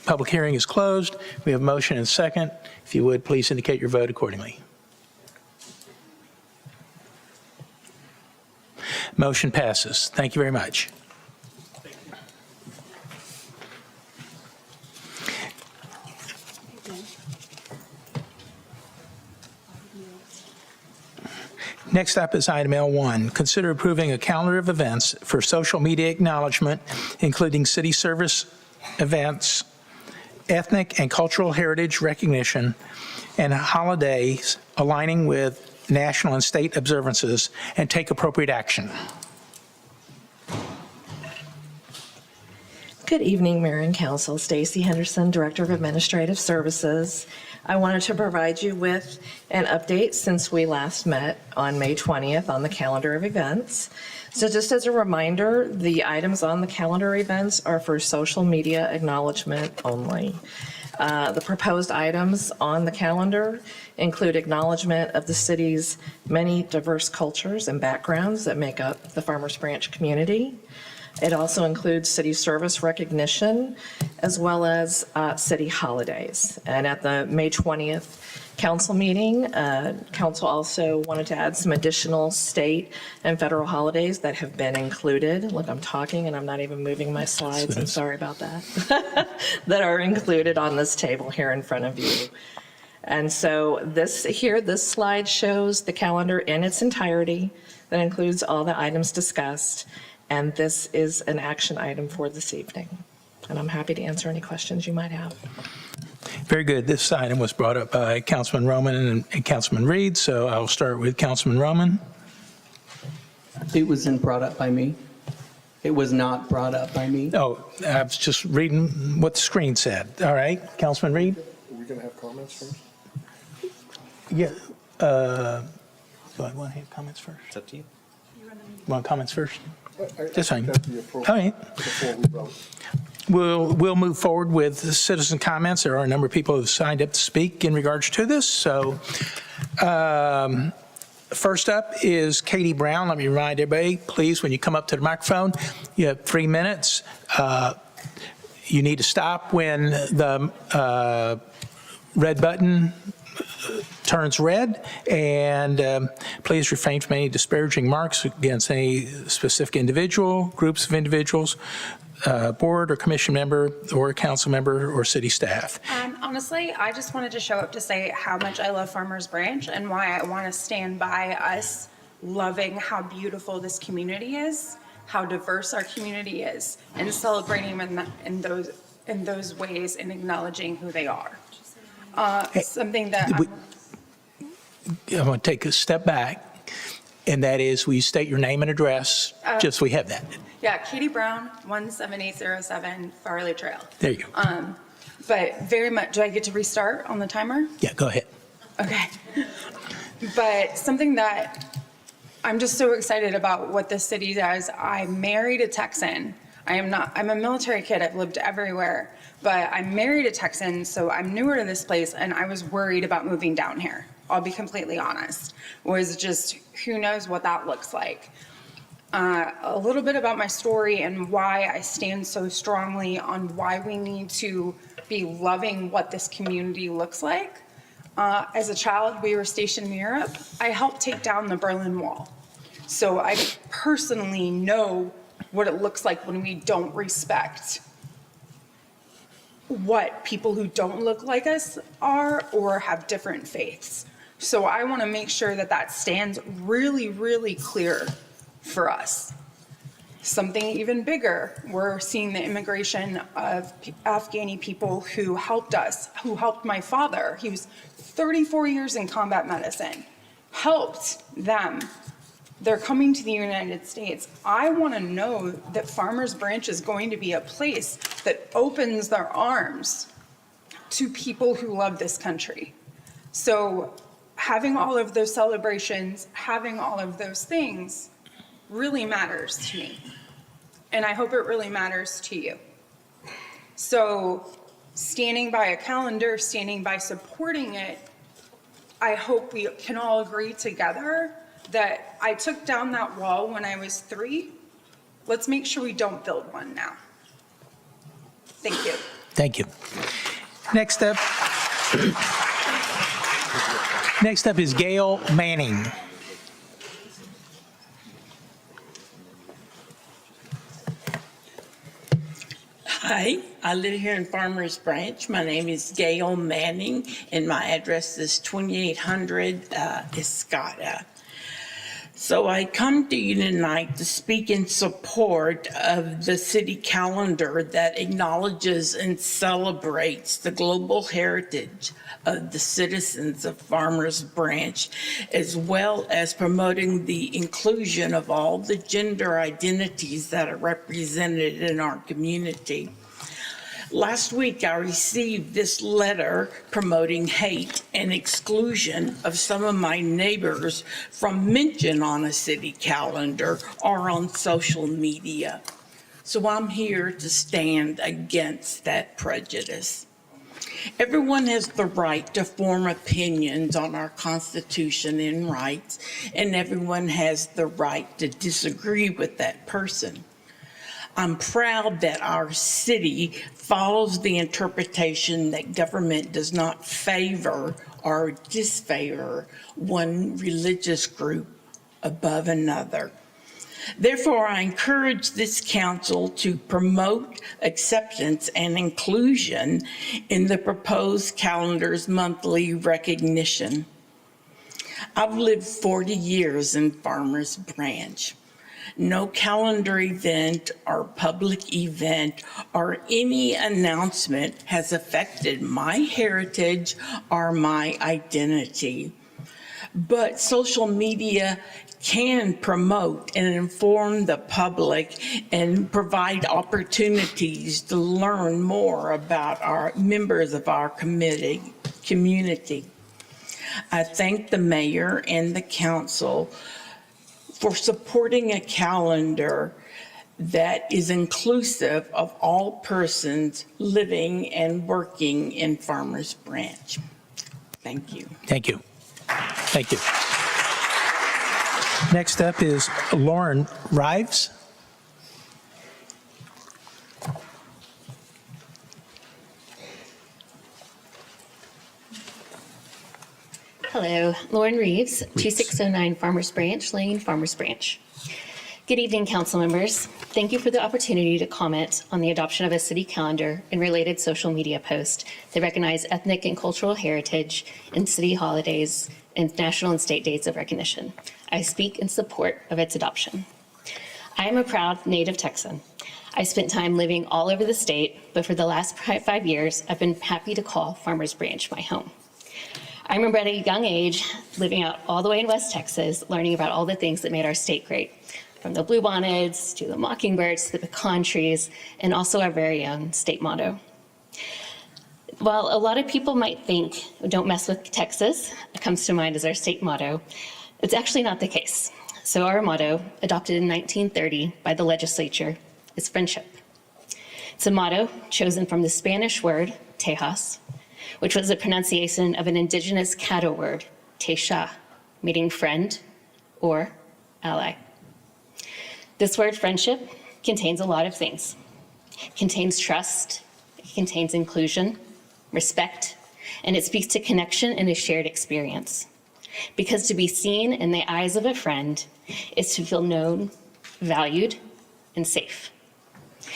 public hearing is closed. We have a motion and a second. If you would, please indicate your vote accordingly. Motion passes. Thank you very much. Next up is item L1. Consider approving a calendar of events for social media acknowledgement, including city service events, ethnic and cultural heritage recognition, and holidays aligning with national and state observances, and take appropriate action. Good evening, Mayor and Council. Stacy Henderson, Director of Administrative Services. I wanted to provide you with an update since we last met on May 20th on the calendar of events. So just as a reminder, the items on the calendar events are for social media acknowledgement only. The proposed items on the calendar include acknowledgement of the city's many diverse cultures and backgrounds that make up the Farmers Branch community. It also includes city service recognition, as well as city holidays. And at the May 20th council meeting, council also wanted to add some additional state and federal holidays that have been included. Look, I'm talking and I'm not even moving my slides. I'm sorry about that. That are included on this table here in front of you. And so this slide shows the calendar in its entirety. That includes all the items discussed. And this is an action item for this evening. And I'm happy to answer any questions you might have. Very good. This item was brought up by Councilman Roman and Councilman Reed, so I'll start with Councilman Roman. It wasn't brought up by me. It was not brought up by me. Oh, I was just reading what the screen said. All right, Councilman Reed? Are we going to have comments first? Yeah. Do I want to have comments first? It's up to you. Want comments first? That's fine. That'd be appropriate All right. before we vote. We'll move forward with citizen comments. There are a number of people who have signed up to speak in regards to this. So first up is Katie Brown. Let me remind everybody, please, when you come up to the microphone, you have 3 minutes. You need to stop when the red button turns red, and please refrain from any disparaging remarks against any specific individual, groups of individuals, board or commission member or council member or city staff. Honestly, I just wanted to show up to say how much I love Farmers Branch and why I want to stand by us loving how beautiful this community is, how diverse our community is, and celebrating them in those ways and acknowledging who they are. Something that I'm going to take a step back, and that is, will you state your name and address, just so we have that. Yeah, Katie Brown, 17807 Farley Trail. There you go. But very much, do I get to restart on the timer? Yeah, go ahead. Okay. But something that I'm just so excited about what this city does. I married a Texan. I'm a military kid. I've lived everywhere, but I'm married a Texan, so I'm newer to this place, and I was worried about moving down here. I'll be completely honest. Was just, who knows what that looks like. A little bit about my story and why I stand so strongly on why we need to be loving what this community looks like. As a child, we were stationed in Europe. I helped take down the Berlin Wall. So I personally know what it looks like when we don't respect what people who don't look like us are or have different faiths. So I want to make sure that that stands really, really clear for us. Something even bigger, we're seeing the immigration of Afghani people who helped us, who helped my father. He was 34 years in combat medicine, helped them. They're coming to the United States. I want to know that Farmers Branch is going to be a place that opens their arms to people who love this country. So having all of those celebrations, having all of those things really matters to me. And I hope it really matters to you. So standing by a calendar, standing by supporting it, I hope we can all agree together that I took down that wall when I was 3. Let's make sure we don't build one now. Thank you. Thank you. Next up is Gail Manning. Hi, I live here in Farmers Branch. My name is Gail Manning, and my address is 2800 Escada. So I come to you tonight to speak in support of the city calendar that acknowledges and celebrates the global heritage of the citizens of Farmers Branch, as well as promoting the inclusion of all the gender identities that are represented in our community. Last week, I received this letter promoting hate and exclusion of some of my neighbors from mention on a city calendar or on social media. So I'm here to stand against that prejudice. Everyone has the right to form opinions on our Constitution and rights, and everyone has the right to disagree with that person. I'm proud that our city follows the interpretation that government does not favor or disfavor one religious group above another. Therefore, I encourage this council to promote acceptance and inclusion in the proposed calendar's monthly recognition. I've lived 40 years in Farmers Branch. No calendar event or public event or any announcement has affected my heritage or my identity. But social media can promote and inform the public and provide opportunities to learn more about our members of our community. I thank the mayor and the council for supporting a calendar that is inclusive of all persons living and working in Farmers Branch. Thank you. Thank you. Thank you. Next up is Lauren Rives. Hello, Lauren Reeves, 2609 Farmers Branch Lane, Farmers Branch. Good evening, council members. Thank you for the opportunity to comment on the adoption of a city calendar and related social media posts that recognize ethnic and cultural heritage and city holidays and national and state days of recognition. I speak in support of its adoption. I am a proud native Texan. I spent time living all over the state, but for the last 5 years, I've been happy to call Farmers Branch my home. I remember at a young age, living out all the way in West Texas, learning about all the things that made our state great, from the bluebonnets to the mockingbirds to the pecan trees, and also our very own state motto. While a lot of people might think, don't mess with Texas, it comes to mind as our state motto, it's actually not the case. So our motto, adopted in 1930 by the legislature, is friendship. It's a motto chosen from the Spanish word, tejas, which was a pronunciation of an indigenous Caddo word, Teisha, meaning friend or ally. This word friendship contains a lot of things. It contains trust, it contains inclusion, respect, and it speaks to connection and a shared experience. Because to be seen in the eyes of a friend is to feel known, valued, and safe.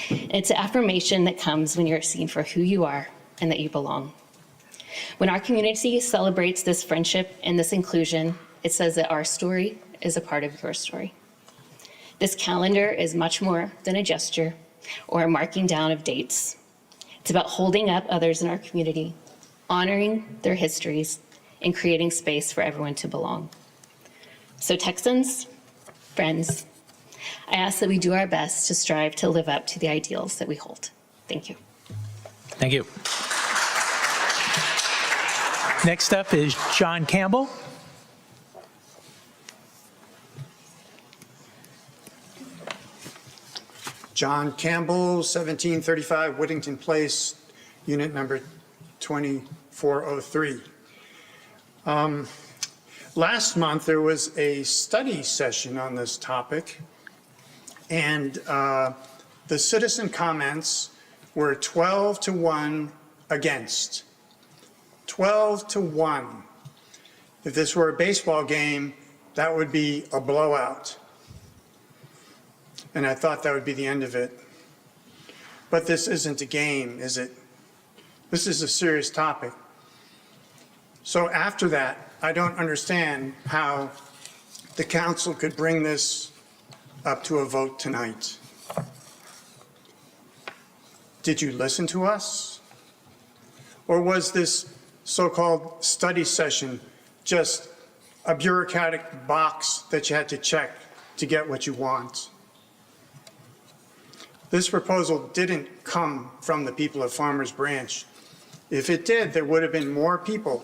It's an affirmation that comes when you're seen for who you are and that you belong. When our community celebrates this friendship and this inclusion, it says that our story is a part of your story. This calendar is much more than a gesture or a marking down of dates. It's about holding up others in our community, honoring their histories, and creating space for everyone to belong. So Texans, friends, I ask that we do our best to strive to live up to the ideals that we hold. Thank you. Thank you. Next up is John Campbell. John Campbell, 1735 Whittington Place, unit number 2403. Last month, there was a study session on this topic, and the citizen comments were 12-1 against. 12-1. If this were a baseball game, that would be a blowout. And I thought that would be the end of it. But this isn't a game, is it? This is a serious topic. So after that, I don't understand how the council could bring this up to a vote tonight. Did you listen to us? Or was this so-called study session just a bureaucratic box that you had to check to get what you want? This proposal didn't come from the people of Farmers Branch. If it did, there would have been more people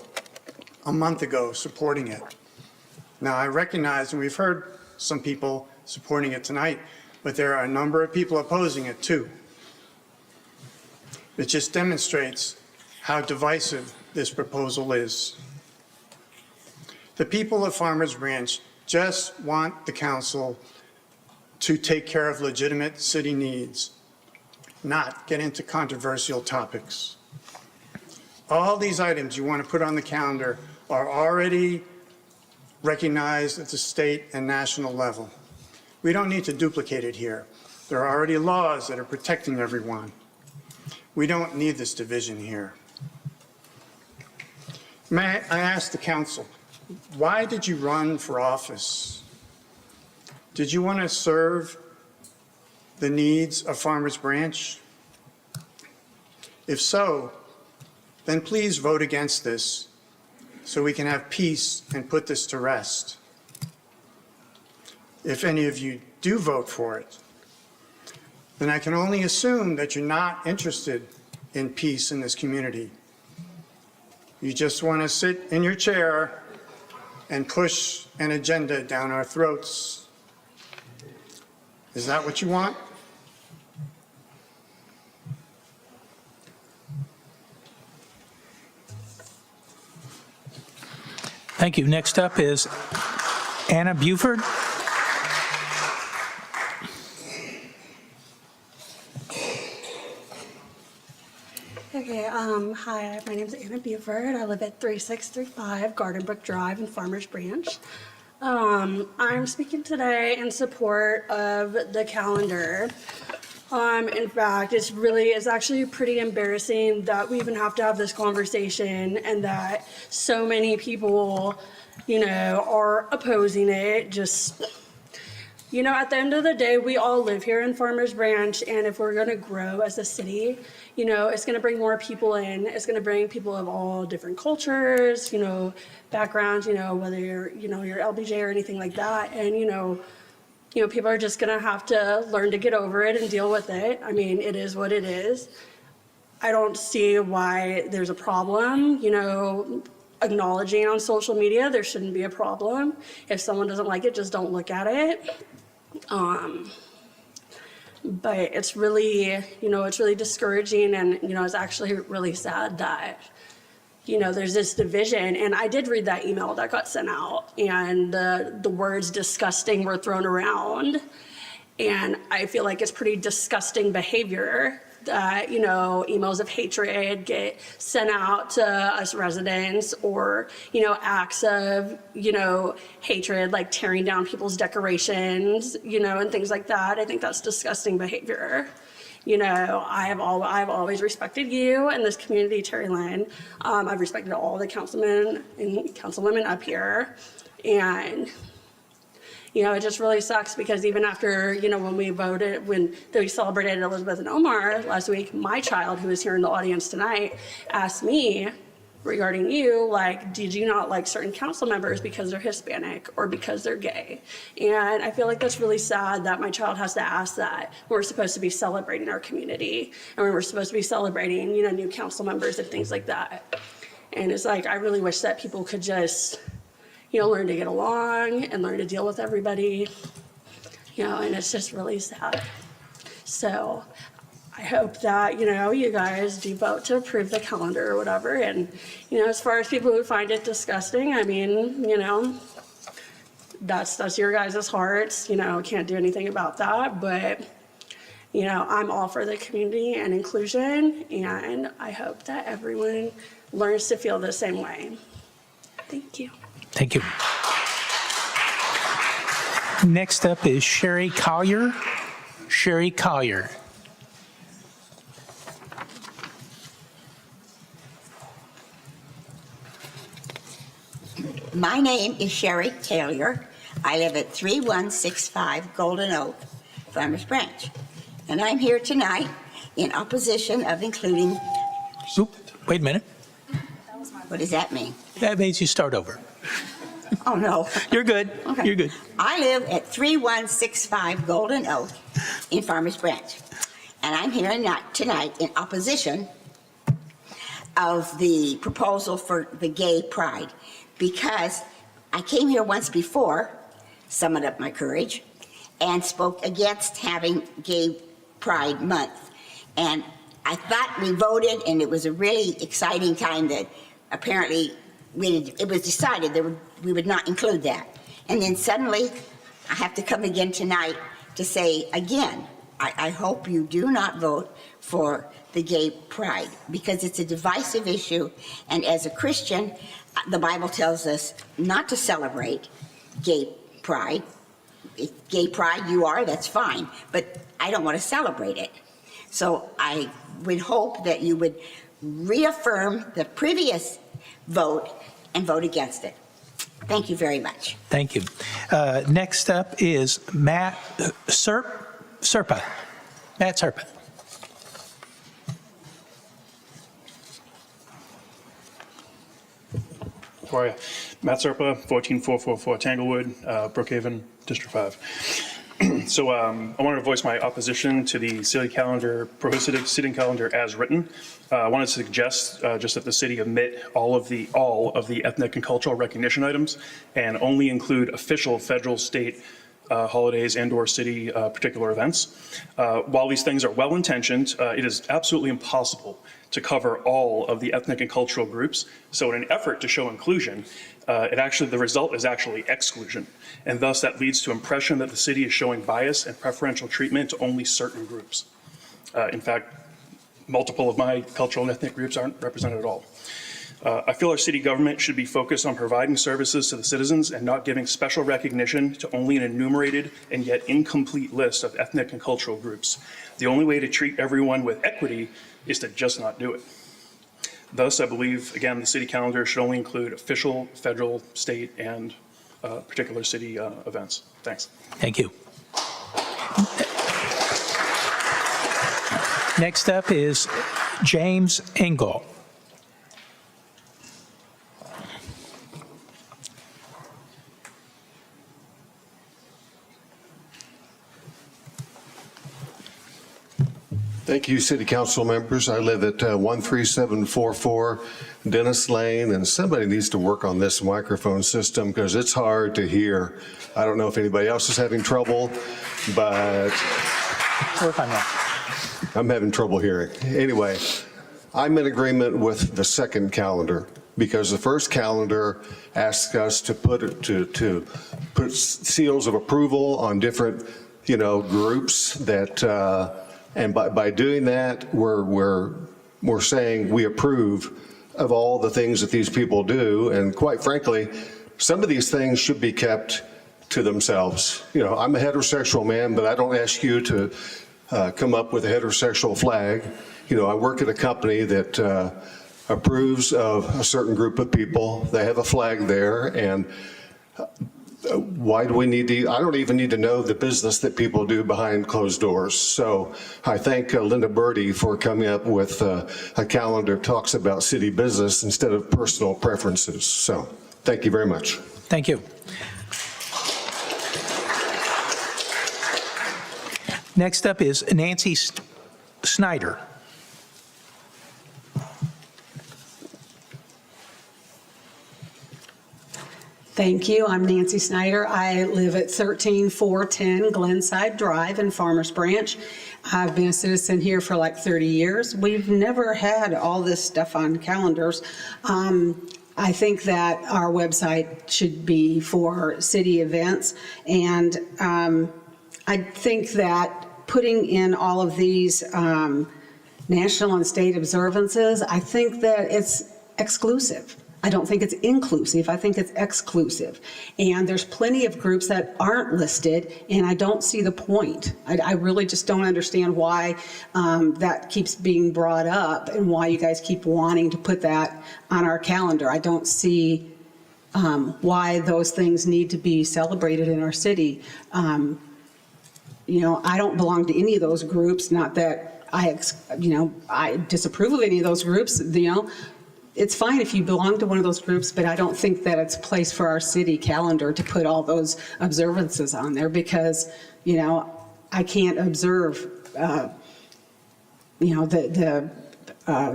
a month ago supporting it. Now, I recognize, and we've heard some people supporting it tonight, but there are a number of people opposing it too. It just demonstrates how divisive this proposal is. The people of Farmers Branch just want the council to take care of legitimate city needs, not get into controversial topics. All these items you want to put on the calendar are already recognized at the state and national level. We don't need to duplicate it here. There are already laws that are protecting everyone. We don't need this division here. May I ask the council, why did you run for office? Did you want to serve the needs of Farmers Branch? If so, then please vote against this so we can have peace and put this to rest. If any of you do vote for it, then I can only assume that you're not interested in peace in this community. You just want to sit in your chair and push an agenda down our throats. Is that what you want? Thank you. Next up is Anna Buford. Okay, hi, my name is Anna Buford. I live at 3635 Garden Brook Drive in Farmers Branch. I'm speaking today in support of the calendar. In fact, it's actually pretty embarrassing that we even have to have this conversation and that so many people, are opposing it. Just, at the end of the day, we all live here in Farmers Branch, and if we're gonna grow as a city, it's gonna bring more people in. It's gonna bring people of all different cultures, backgrounds, whether you're LBJ or anything like that. And, people are just gonna have to learn to get over it and deal with it. I mean, it is what it is. I don't see why there's a problem, acknowledging on social media there shouldn't be a problem. If someone doesn't like it, just don't look at it. But it's really, it's really discouraging, and, it's actually really sad that, there's this division. And I did read that email that got sent out, and the words disgusting were thrown around. And I feel like it's pretty disgusting behavior that, emails of hatred get sent out to us residents, or, acts of, hatred, like tearing down people's decorations, and things like that. I think that's disgusting behavior. I've always respected you and this community, Terry Lynn. I've respected all the councilmen and councilwomen up here. And, it just really sucks because even after, when we celebrated Elizabeth and Omar last week, my child, who is here in the audience tonight, asked me regarding you, like, did you not like certain council members because they're Hispanic or because they're gay? And I feel like that's really sad that my child has to ask that. We're supposed to be celebrating our community, and we're supposed to be celebrating, new council members and things like that. And it's like, I really wish that people could just, learn to get along and learn to deal with everybody, and it's just really sad. So I hope that, you guys do vote to approve the calendar or whatever. And, as far as people who find it disgusting, I mean, that's your guys' hearts, can't do anything about that. But, I'm all for the community and inclusion, and I hope that everyone learns to feel the same way. Thank you. Thank you. Next up is Sherry Collier. Sherry Collier. My name is Sherry Taylor. I live at 3165 Golden Oak, Farmers Branch. And I'm here tonight in opposition of including... Oop, wait a minute. What does that mean? That means you start over. Oh, no. You're good. Okay. You're good. I live at 3165 Golden Oak in Farmers Branch. And I'm here tonight in opposition of the proposal for the gay pride, because I came here once before, summoned up my courage, and spoke against having gay pride month. And I thought we voted, and it was a really exciting time that apparently it was decided that we would not include that. And then suddenly, I have to come again tonight to say again, I hope you do not vote for the gay pride, because it's a divisive issue, and as a Christian, the Bible tells us not to celebrate gay pride. If gay pride you are, that's fine, but I don't want to celebrate it. So I would hope that you would reaffirm the previous vote and vote against it. Thank you very much. Thank you. Next up is Matt Serpa. Matt Serpa. How are you? Matt Serpa, 14444 Tanglewood, Brookhaven, District 5. So I wanted to voice my opposition to the city calendar, prohibited sitting calendar as written. I wanted to suggest just that the city omit all of the ethnic and cultural recognition items and only include official federal, state holidays and/or city particular events. While these things are well-intentioned, it is absolutely impossible to cover all of the ethnic and cultural groups. So in an effort to show inclusion, the result is actually exclusion. And thus that leads to impression that the city is showing bias and preferential treatment to only certain groups. In fact, multiple of my cultural and ethnic groups aren't represented at all. I feel our city government should be focused on providing services to the citizens and not giving special recognition to only an enumerated and yet incomplete list of ethnic and cultural groups. The only way to treat everyone with equity is to just not do it. Thus, I believe, again, the city calendar should only include official, federal, state, and particular city events. Thanks. Thank you. Next up is James Engel. Thank you, City Council members. I live at 13744 Dennis Lane, and somebody needs to work on this microphone system because it's hard to hear. I don't know if anybody else is having trouble, but work on that. I'm having trouble hearing. Anyway, I'm in agreement with the second calendar because the first calendar asks us to put seals of approval on different, groups that. And by doing that, we're saying we approve of all the things that these people do. And quite frankly, some of these things should be kept to themselves. I'm a heterosexual man, but I don't ask you to come up with a heterosexual flag. I work at a company that approves of a certain group of people. They have a flag there, and why do we need to? I don't even need to know the business that people do behind closed doors. So I thank Linda Birdie for coming up with a calendar that talks about city business instead of personal preferences. So thank you very much. Thank you. Next up is Nancy Snyder. Thank you. I'm Nancy Snyder. I live at 13410 Glenside Drive in Farmers Branch. I've been a citizen here for like 30 years. We've never had all this stuff on calendars. I think that our website should be for city events, and I think that putting in all of these national and state observances, I think that it's exclusive. I don't think it's inclusive. I think it's exclusive. And there's plenty of groups that aren't listed, and I don't see the point. I really just don't understand why that keeps being brought up and why you guys keep wanting to put that on our calendar. I don't see why those things need to be celebrated in our city. I don't belong to any of those groups, not that I disapprove of any of those groups, It's fine if you belong to one of those groups, but I don't think that it's a place for our city calendar to put all those observances on there because, I can't observe,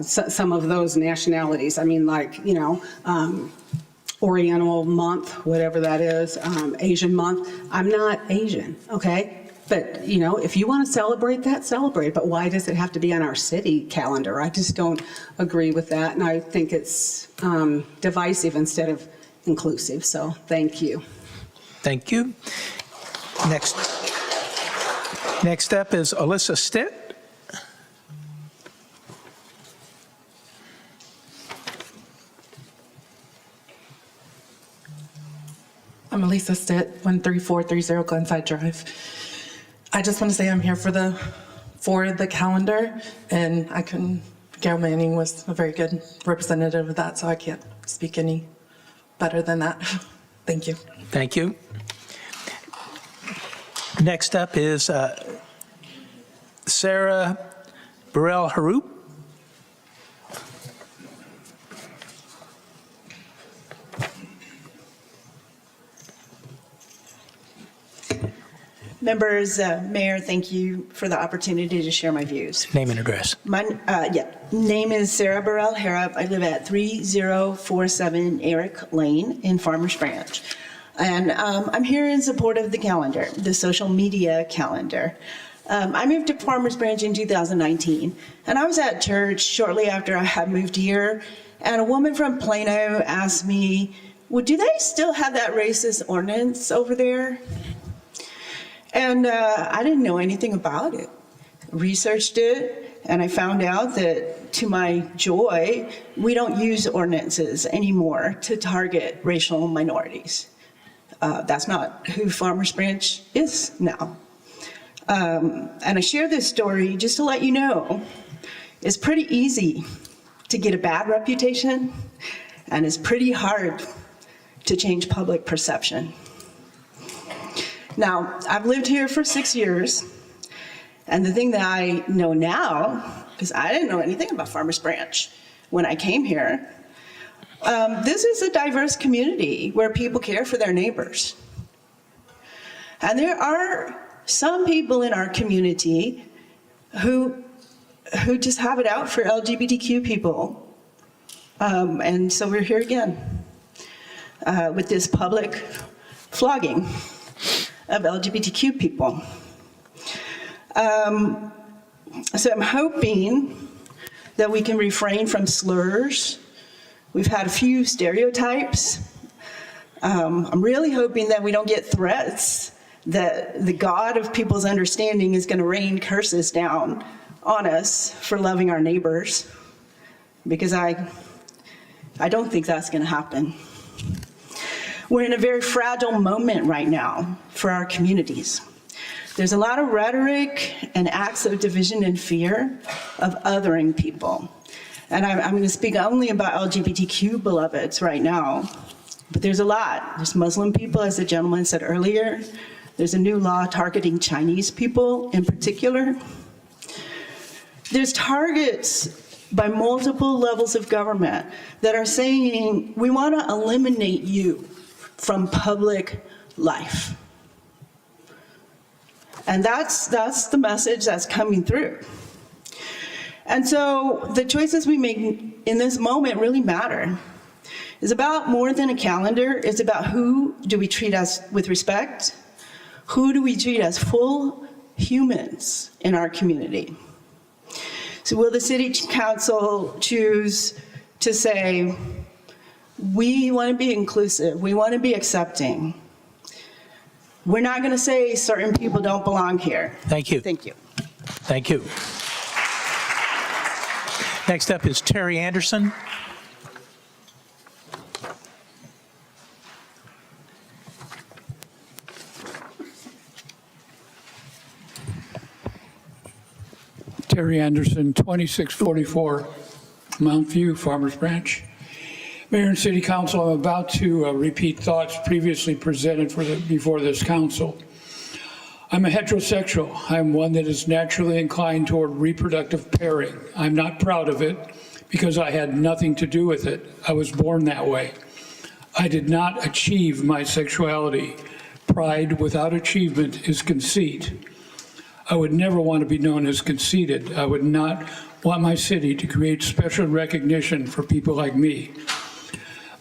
some of those nationalities. I mean, Oriental month, whatever that is, Asian month. I'm not Asian, okay? But, you know, if you want to celebrate that, celebrate. But why does it have to be on our city calendar? I just don't agree with that. And I think it's divisive instead of inclusive. So thank you. Thank you. Next up is Alyssa Stitt. I'm Elisa Stitt, 13430 Glenside Drive. I just want to say I'm here for the calendar, and Gail Manning was a very good representative of that, so I can't speak any better than that. Thank you. Thank you. Next up is Sarah Burrell-Haroop. Members, Mayor, thank you for the opportunity to share my views. Name and address. My name is Sarah Burrell-Harrop. I live at 3047 Eric Lane in Farmers Branch. And I'm here in support of the calendar, the social media calendar. I moved to Farmers Branch in 2019, and I was at church shortly after I had moved here, and a woman from Plano asked me, well, do they still have that racist ordinance over there? And I didn't know anything about it. Researched it, and I found out that, to my joy, we don't use ordinances anymore to target racial minorities. That's not who Farmers Branch is now. And I share this story just to let you know, it's pretty easy to get a bad reputation, and it's pretty hard to change public perception. Now, I've lived here for 6 years, and the thing that I know now, because I didn't know anything about Farmers Branch when I came here, this is a diverse community where people care for their neighbors. And there are some people in our community who just have it out for LGBTQ people. And so we're here again with this public flogging of LGBTQ people. So I'm hoping that we can refrain from slurs. We've had a few stereotypes. I'm really hoping that we don't get threats that the God of people's understanding is going to rain curses down on us for loving our neighbors, because I don't think that's going to happen. We're in a very fragile moment right now for our communities. There's a lot of rhetoric and acts of division and fear of othering people. And I'm going to speak only about LGBTQ beloveds right now, but there's a lot. There's Muslim people, as the gentleman said earlier. There's a new law targeting Chinese people in particular. There's targets by multiple levels of government that are saying, we want to eliminate you from public life. And that's the message that's coming through. And so the choices we make in this moment really matter. It's about more than a calendar. It's about who do we treat us with respect? Who do we treat as full humans in our community? So will the city council choose to say, we want to be inclusive, we want to be accepting. We're not going to say certain people don't belong here. Thank you. Thank you. Thank you. Next up is Terry Anderson. Terry Anderson, 2644 Mount View, Farmers Branch. Mayor and City Council, I'm about to repeat thoughts previously presented before this council. I'm a heterosexual. I'm one that is naturally inclined toward reproductive pairing. I'm not proud of it because I had nothing to do with it. I was born that way. I did not achieve my sexuality. Pride without achievement is conceit. I would never want to be known as conceited. I would not want my city to create special recognition for people like me.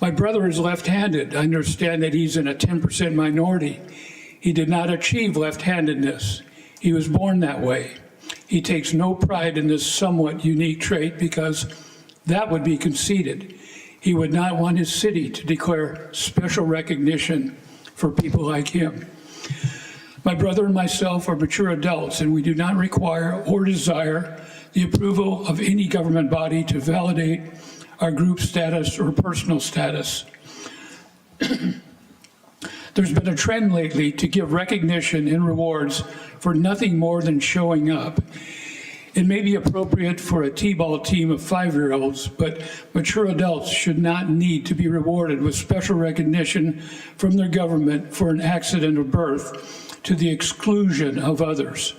My brother is left-handed. I understand that he's in a 10% minority. He did not achieve left-handedness. He was born that way. He takes no pride in this somewhat unique trait because that would be conceited. He would not want his city to declare special recognition for people like him. My brother and myself are mature adults, and we do not require or desire the approval of any government body to validate our group status or personal status. There's been a trend lately to give recognition and rewards for nothing more than showing up. It may be appropriate for a T-ball team of 5-year-olds, but mature adults should not need to be rewarded with special recognition from their government for an accident of birth to the exclusion of others.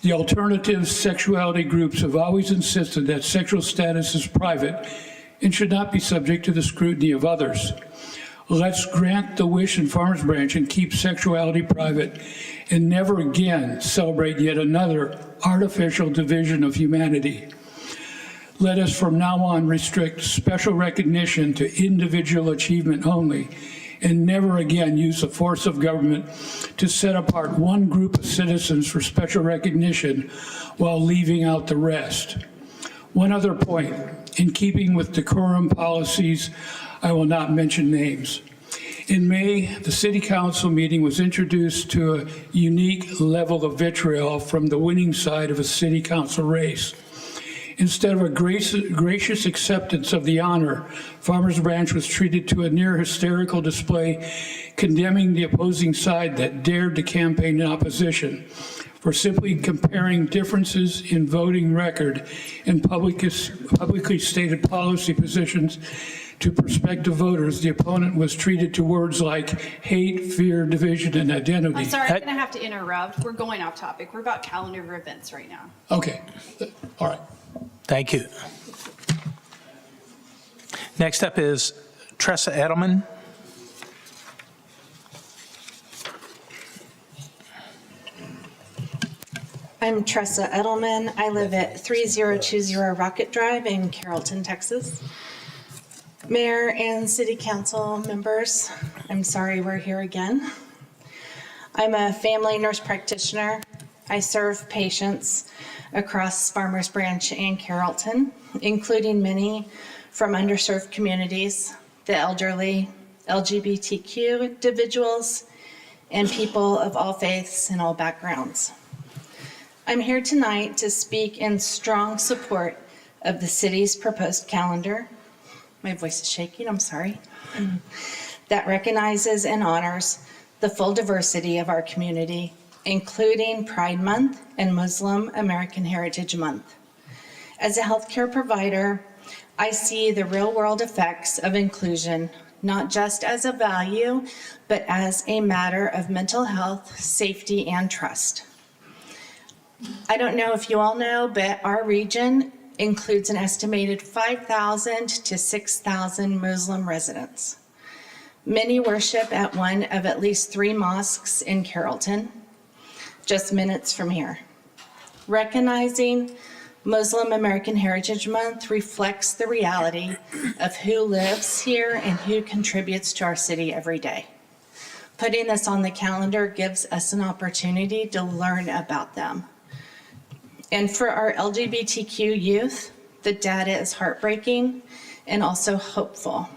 The alternative sexuality groups have always insisted that sexual status is private and should not be subject to the scrutiny of others. Let's grant the wish in Farmers Branch and keep sexuality private and never again celebrate yet another artificial division of humanity. Let us from now on restrict special recognition to individual achievement only and never again use the force of government to set apart one group of citizens for special recognition while leaving out the rest. One other point, in keeping with decorum policies, I will not mention names. In May, the City Council meeting was introduced to a unique level of vitriol from the winning side of a City Council race. Instead of a gracious acceptance of the honor, Farmers Branch was treated to a near hysterical display condemning the opposing side that dared to campaign in opposition for simply comparing differences in voting record and publicly stated policy positions to prospective voters. The opponent was treated to words like hate, fear, division, and identity. I'm sorry, I'm going to have to interrupt. We're going off topic. We're about calendar of events right now. Okay, all right. Thank you. Next up is Tressa Edelman. I'm Tressa Edelman. I live at 3020 Rocket Drive in Carrollton, Texas. Mayor and City Council members, I'm sorry we're here again. I'm a family nurse practitioner. I serve patients across Farmers Branch and Carrollton, including many from underserved communities, the elderly, LGBTQ individuals, and people of all faiths and all backgrounds. I'm here tonight to speak in strong support of the city's proposed calendar. My voice is shaking, I'm sorry. That recognizes and honors the full diversity of our community, including Pride Month and Muslim American Heritage Month. As a healthcare provider, I see the real-world effects of inclusion, not just as a value, but as a matter of mental health, safety, and trust. I don't know if you all know, but our region includes an estimated 5,000 to 6,000 Muslim residents. Many worship at one of at least 3 mosques in Carrollton, just minutes from here. Recognizing Muslim American Heritage Month reflects the reality of who lives here and who contributes to our city every day. Putting this on the calendar gives us an opportunity to learn about them. And for our LGBTQ youth, the data is heartbreaking and also hopeful.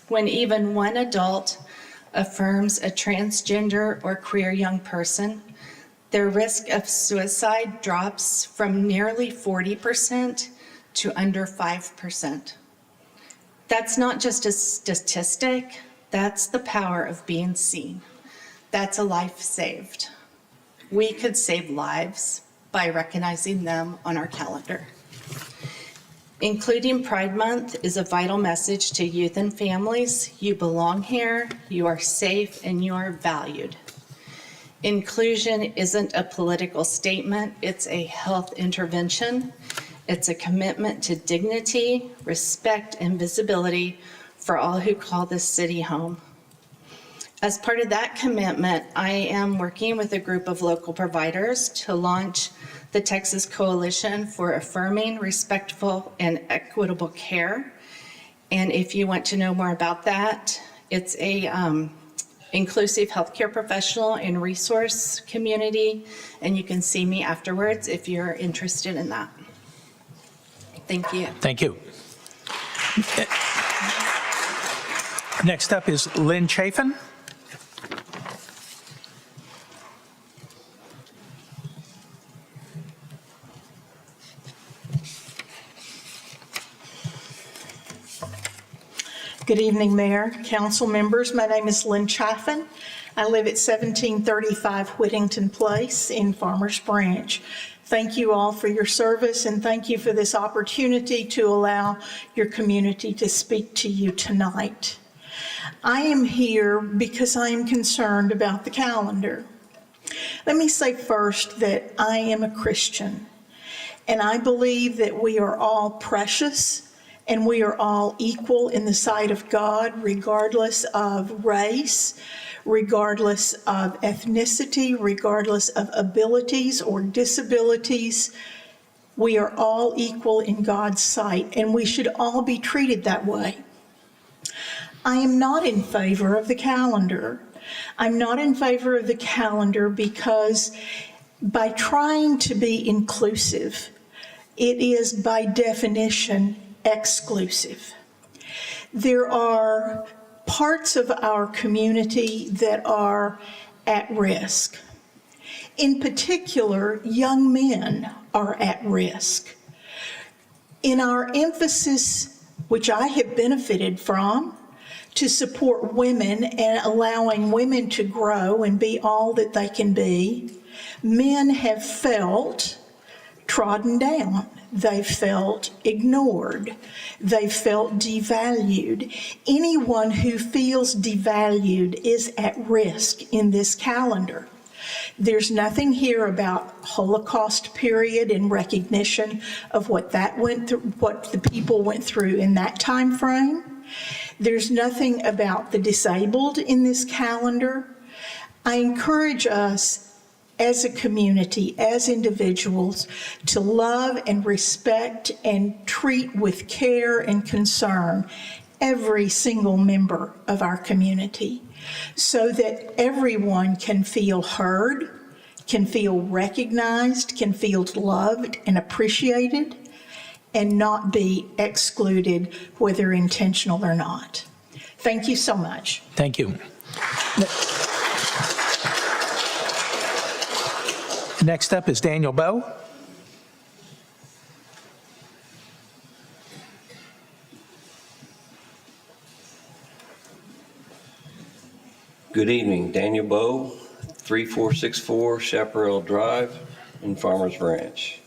When even one adult affirms a transgender or queer young person, their risk of suicide drops from nearly 40% to under 5%. That's not just a statistic, that's the power of being seen. That's a life saved. We could save lives by recognizing them on our calendar. Including Pride Month is a vital message to youth and families. You belong here, you are safe, and you are valued. Inclusion isn't a political statement, it's a health intervention. It's a commitment to dignity, respect, and visibility for all who call this city home. As part of that commitment, I am working with a group of local providers to launch the Texas Coalition for Affirming, Respectful, and Equitable Care. And if you want to know more about that, it's a inclusive healthcare professional and resource community. And you can see me afterwards if you're interested in that. Thank you. Thank you. Next up is Lynn Chafin. Good evening, Mayor, council members. My name is Lynn Chaffin. I live at 1735 Whittington Place in Farmers Branch. Thank you all for your service, and thank you for this opportunity to allow your community to speak to you tonight. I am here because I am concerned about the calendar. Let me say first that I am a Christian, and I believe that we are all precious and we are all equal in the sight of God, regardless of race, regardless of ethnicity, regardless of abilities or disabilities. We are all equal in God's sight, and we should all be treated that way. I am not in favor of the calendar. I'm not in favor of the calendar because by trying to be inclusive, it is by definition exclusive. There are parts of our community that are at risk. In particular, young men are at risk. In our emphasis, which I have benefited from, to support women and allowing women to grow and be all that they can be, men have felt trodden down. They've felt ignored. They've felt devalued. Anyone who feels devalued is at risk in this calendar. There's nothing here about Holocaust period in recognition of what that went through, what the people went through in that time frame. There's nothing about the disabled in this calendar. I encourage us as a community, as individuals, to love and respect and treat with care and concern every single member of our community so that everyone can feel heard, can feel recognized, can feel loved and appreciated, and not be excluded, whether intentional or not. Thank you so much. Thank you. Next up is Daniel Bowe. Good evening, Daniel Bowe, 3464 Chaparral Drive in Farmers Branch.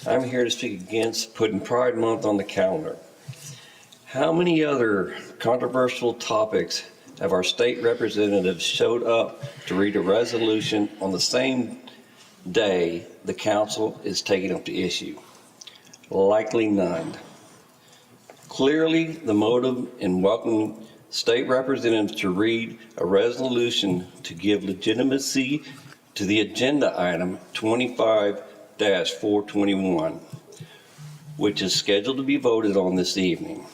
I'm here to speak against putting Pride Month on the calendar. How many other controversial topics have our state representatives showed up to read a resolution on the same day the council is taking up the issue? Likely none. Clearly, the motive in welcoming state representatives to read a resolution to give legitimacy to the agenda item 25-421, which is scheduled to be voted on this evening.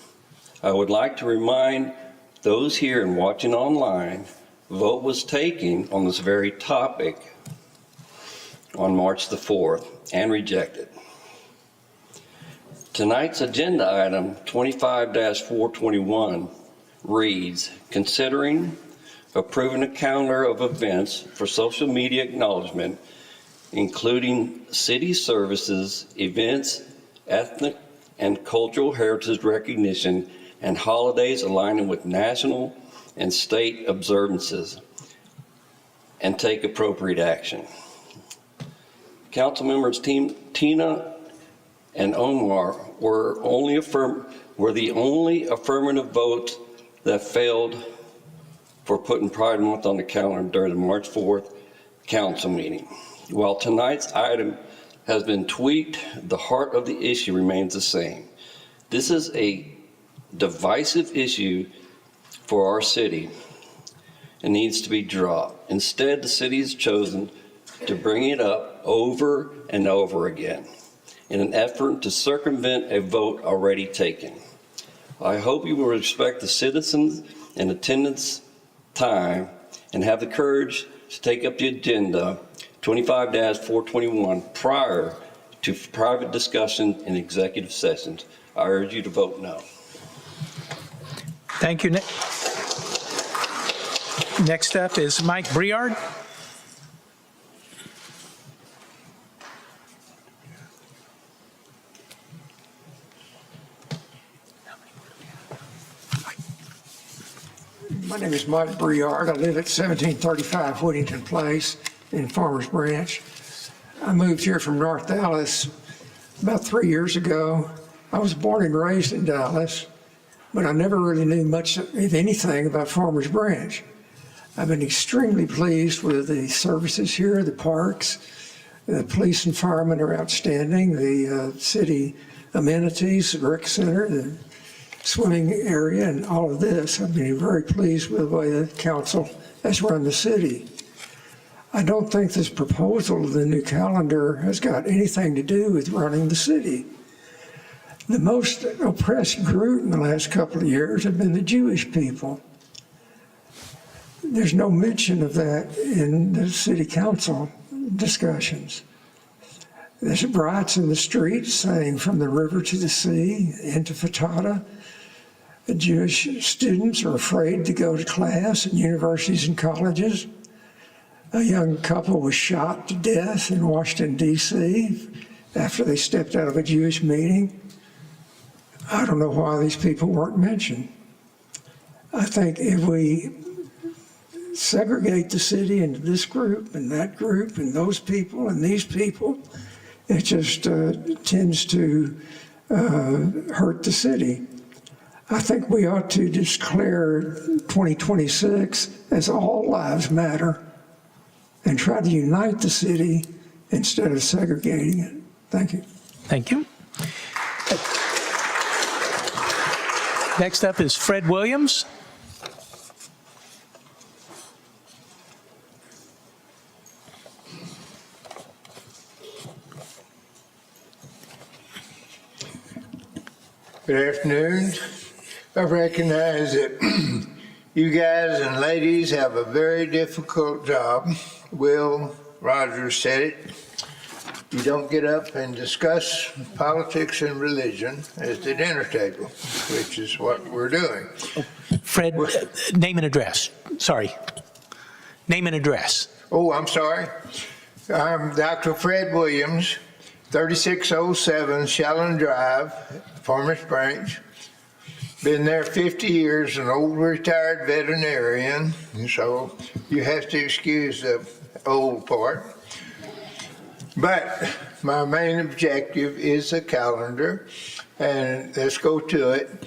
I would like to remind those here and watching online, the vote was taken on this very topic on March the 4th and rejected. Tonight's agenda item 25-421 reads, considering approving a calendar of events for social media acknowledgement, including city services, events, ethnic and cultural heritage recognition, and holidays aligning with national and state observances, and take appropriate action. Council members Tina and Omar were the only affirmative votes that failed for putting Pride Month on the calendar during the March 4th council meeting. While tonight's item has been tweaked, the heart of the issue remains the same. This is a divisive issue for our city and needs to be dropped. Instead, the city has chosen to bring it up over and over again in an effort to circumvent a vote already taken. I hope you will respect the citizens and attendance time and have the courage to take up the agenda 25-421 prior to private discussion in executive sessions. I urge you to vote no. Thank you. Next up is Mike Briard. My name is Mike Briard. I live at 1735 Whittington Place in Farmers Branch. I moved here from North Dallas about 3 years ago. I was born and raised in Dallas, but I never really knew much of anything about Farmers Branch. I've been extremely pleased with the services here, the parks. The police and firemen are outstanding. The city amenities, the rec center, the swimming area, and all of this. I've been very pleased with the way the council has run the city. I don't think this proposal of the new calendar has got anything to do with running the city. The most oppressed group in the last couple of years have been the Jewish people. There's no mention of that in the city council discussions. There's riots in the streets saying from the river to the sea, intifada. The Jewish students are afraid to go to class in universities and colleges. A young couple was shot to death in Washington, D.C. after they stepped out of a Jewish meeting. I don't know why these people weren't mentioned. I think if we segregate the city into this group and that group and those people and these people, it just tends to hurt the city. I think we ought to declare 2026 as all lives matter and try to unite the city instead of segregating it. Thank you. Thank you. Next up is Fred Williams. Good afternoon. I recognize that you guys and ladies have a very difficult job. Will Rogers said it. You don't get up and discuss politics and religion at the dinner table, which is what we're doing. Fred, name and address. Sorry. Name and address. Oh, I'm sorry. I'm Dr. Fred Williams, 3607 Shallon Drive, Farmers Branch. Been there 50 years, an old retired veterinarian, and so you have to excuse the old part. But my main objective is the calendar, and let's go to it.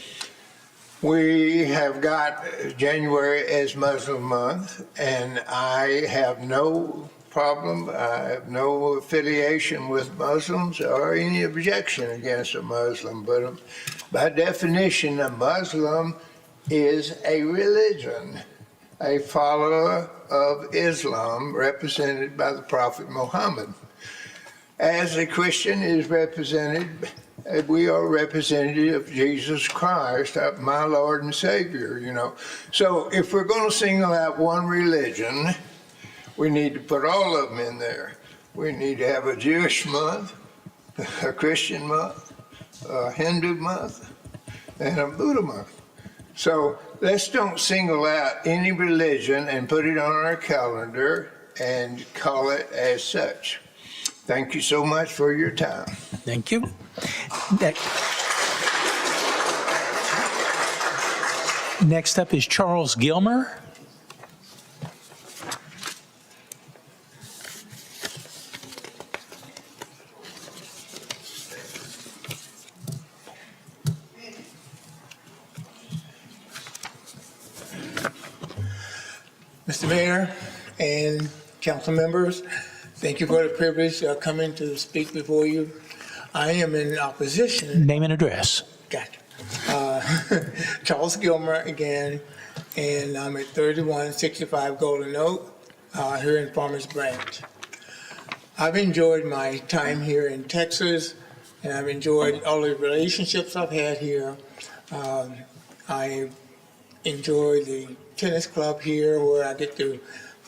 We have got January as Muslim month, and I have no problem. I have no affiliation with Muslims or any objection against a Muslim, but by definition, a Muslim is a religion, a follower of Islam represented by the Prophet Muhammad. As a Christian is represented, we are representative of Jesus Christ, my Lord and Savior, you know. So if we're going to single out one religion, we need to put all of them in there. We need to have a Jewish month, a Christian month, a Hindu month, and a Buddha month. So let's don't single out any religion and put it on our calendar and call it as such. Thank you so much for your time. Thank you. Next up is Charles Gilmer. Mr. Mayor and council members, thank you for the privilege of coming to speak before you. I am in opposition. Name and address. Gotcha. Charles Gilmer again, and I'm at 3165 Golden Oak here in Farmers Branch. I've enjoyed my time here in Texas, and I've enjoyed all the relationships I've had here. I enjoy the tennis club here where I get to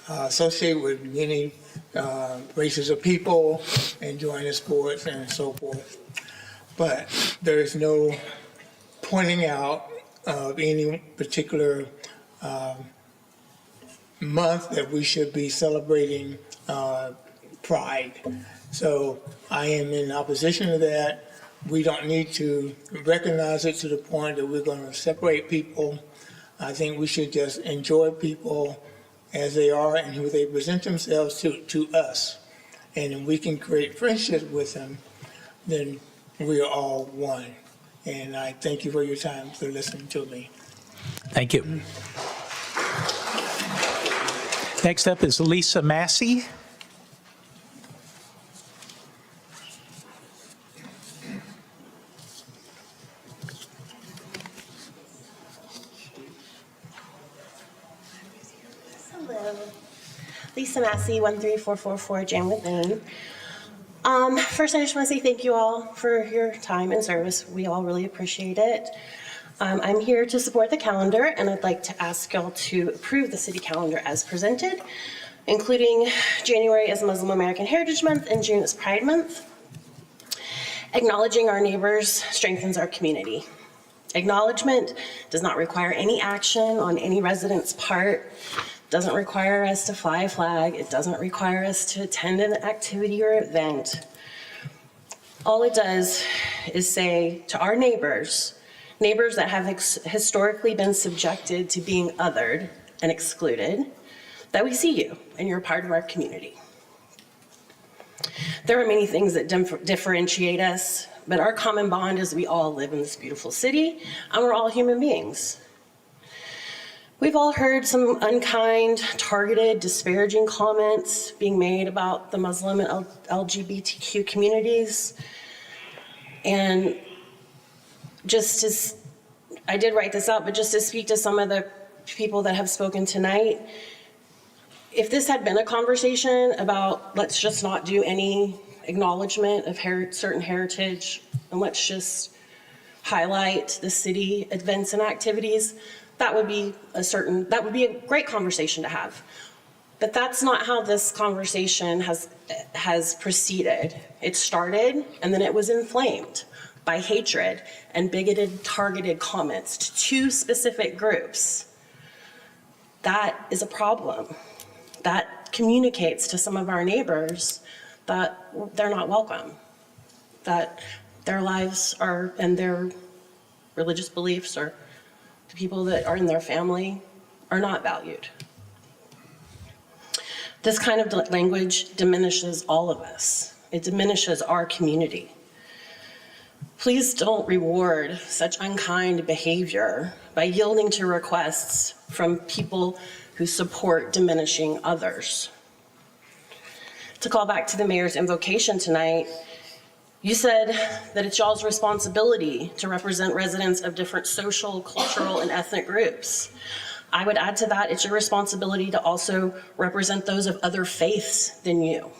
associate with many races of people, enjoying the sports and so forth. But there is no pointing out of any particular month that we should be celebrating Pride. So I am in opposition to that. We don't need to recognize it to the point that we're going to separate people. I think we should just enjoy people as they are and who they present themselves to us. And if we can create friendships with them, then we are all one. And I thank you for your time for listening to me. Thank you. Next up is Lisa Massey. Hello. Lisa Massey, 13444 Janwood Lane. First, I just want to say thank you all for your time and service. We all really appreciate it. I'm here to support the calendar, and I'd like to ask y'all to approve the city calendar as presented, including January as Muslim American Heritage Month and June as Pride Month. Acknowledging our neighbors strengthens our community. Acknowledgement does not require any action on any resident's part, doesn't require us to fly a flag, it doesn't require us to attend an activity or event. All it does is say to our neighbors that have historically been subjected to being othered and excluded, that we see you and you're a part of our community. There are many things that differentiate us, but our common bond is we all live in this beautiful city and we're all human beings. We've all heard some unkind, targeted, disparaging comments being made about the Muslim and LGBTQ communities. And just as, I did write this out, but just to speak to some of the people that have spoken tonight, if this had been a conversation about let's just not do any acknowledgement of certain heritage and let's just highlight the city events and activities, that would be a great conversation to have. But that's not how this conversation has proceeded. It started and then it was inflamed by hatred and bigoted, targeted comments to two specific groups. That is a problem. That communicates to some of our neighbors that they're not welcome, that their lives are and their religious beliefs or the people that are in their family are not valued. This kind of language diminishes all of us. It diminishes our community. Please don't reward such unkind behavior by yielding to requests from people who support diminishing others. To call back to the mayor's invocation tonight, you said that it's y'all's responsibility to represent residents of different social, cultural, and ethnic groups. I would add to that, it's your responsibility to also represent those of other faiths than you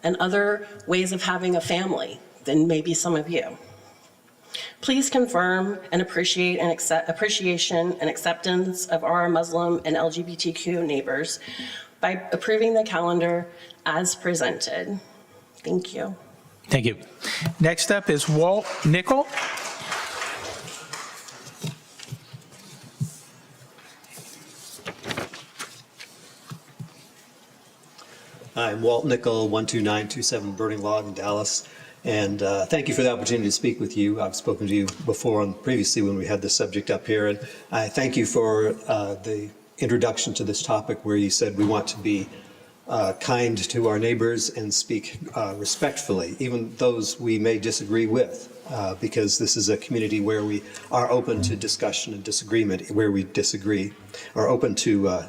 and other ways of having a family than maybe some of you. Please confirm and appreciation and acceptance of our Muslim and LGBTQ neighbors by approving the calendar as presented. Thank you. Thank you. Next up is Walt Nickel. I'm Walt Nickel, 12927 Burning Log in Dallas. And thank you for the opportunity to speak with you. I've spoken to you before and previously when we had this subject up here. And I thank you for the introduction to this topic where you said we want to be kind to our neighbors and speak respectfully, even those we may disagree with, because this is a community where we are open to discussion and disagreement where we disagree, are open to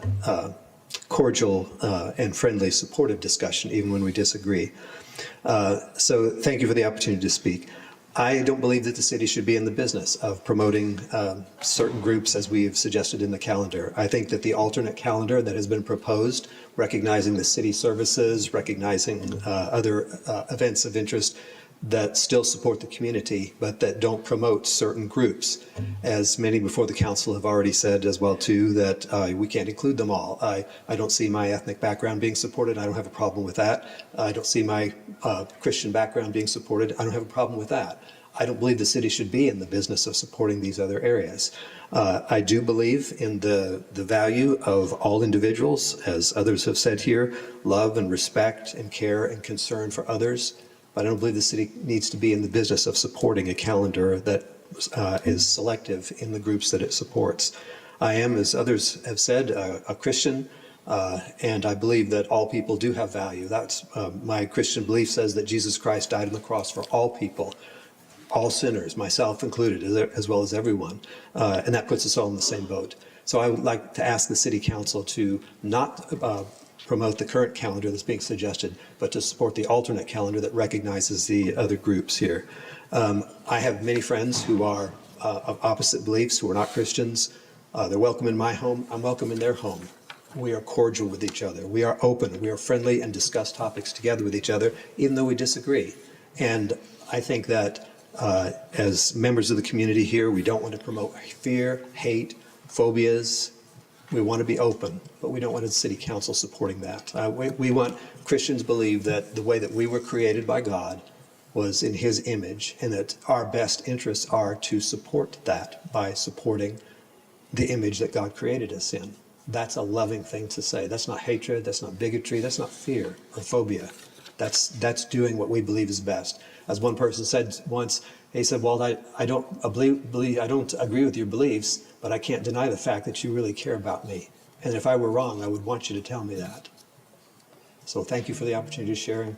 cordial and friendly, supportive discussion even when we disagree. So thank you for the opportunity to speak. I don't believe that the city should be in the business of promoting certain groups as we have suggested in the calendar. I think that the alternate calendar that has been proposed, recognizing the city services, recognizing other events of interest, that still support the community, but that don't promote certain groups. As many before the council have already said as well too, that we can't include them all. I don't see my ethnic background being supported. I don't have a problem with that. I don't see my Christian background being supported. I don't have a problem with that. I don't believe the city should be in the business of supporting these other areas. I do believe in the value of all individuals, as others have said here, love and respect and care and concern for others. But I don't believe the city needs to be in the business of supporting a calendar that is selective in the groups that it supports. I am, as others have said, a Christian, and I believe that all people do have value. That's my Christian belief says that Jesus Christ died on the cross for all people, all sinners, myself included, as well as everyone, and that puts us all in the same boat. So I would like to ask the City Council to not promote the current calendar that's being suggested, but to support the alternate calendar that recognizes the other groups here. I have many friends who are of opposite beliefs, who are not Christians. They're welcome in my home. I'm welcome in their home. We are cordial with each other. We are open. We are friendly and discuss topics together with each other, even though we disagree. And I think that as members of the community here, we don't want to promote fear, hate, phobias. We want to be open, but we don't want the city council supporting that. We want Christians to believe that the way that we were created by God was in his image, and that our best interests are to support that by supporting the image that God created us in. That's a loving thing to say. That's not hatred, that's not bigotry, that's not fear or phobia. That's doing what we believe is best. As one person said once, he said, "Well, I don't agree with your beliefs, but I can't deny the fact that you really care about me. And if I were wrong, I would want you to tell me that." So thank you for the opportunity of sharing.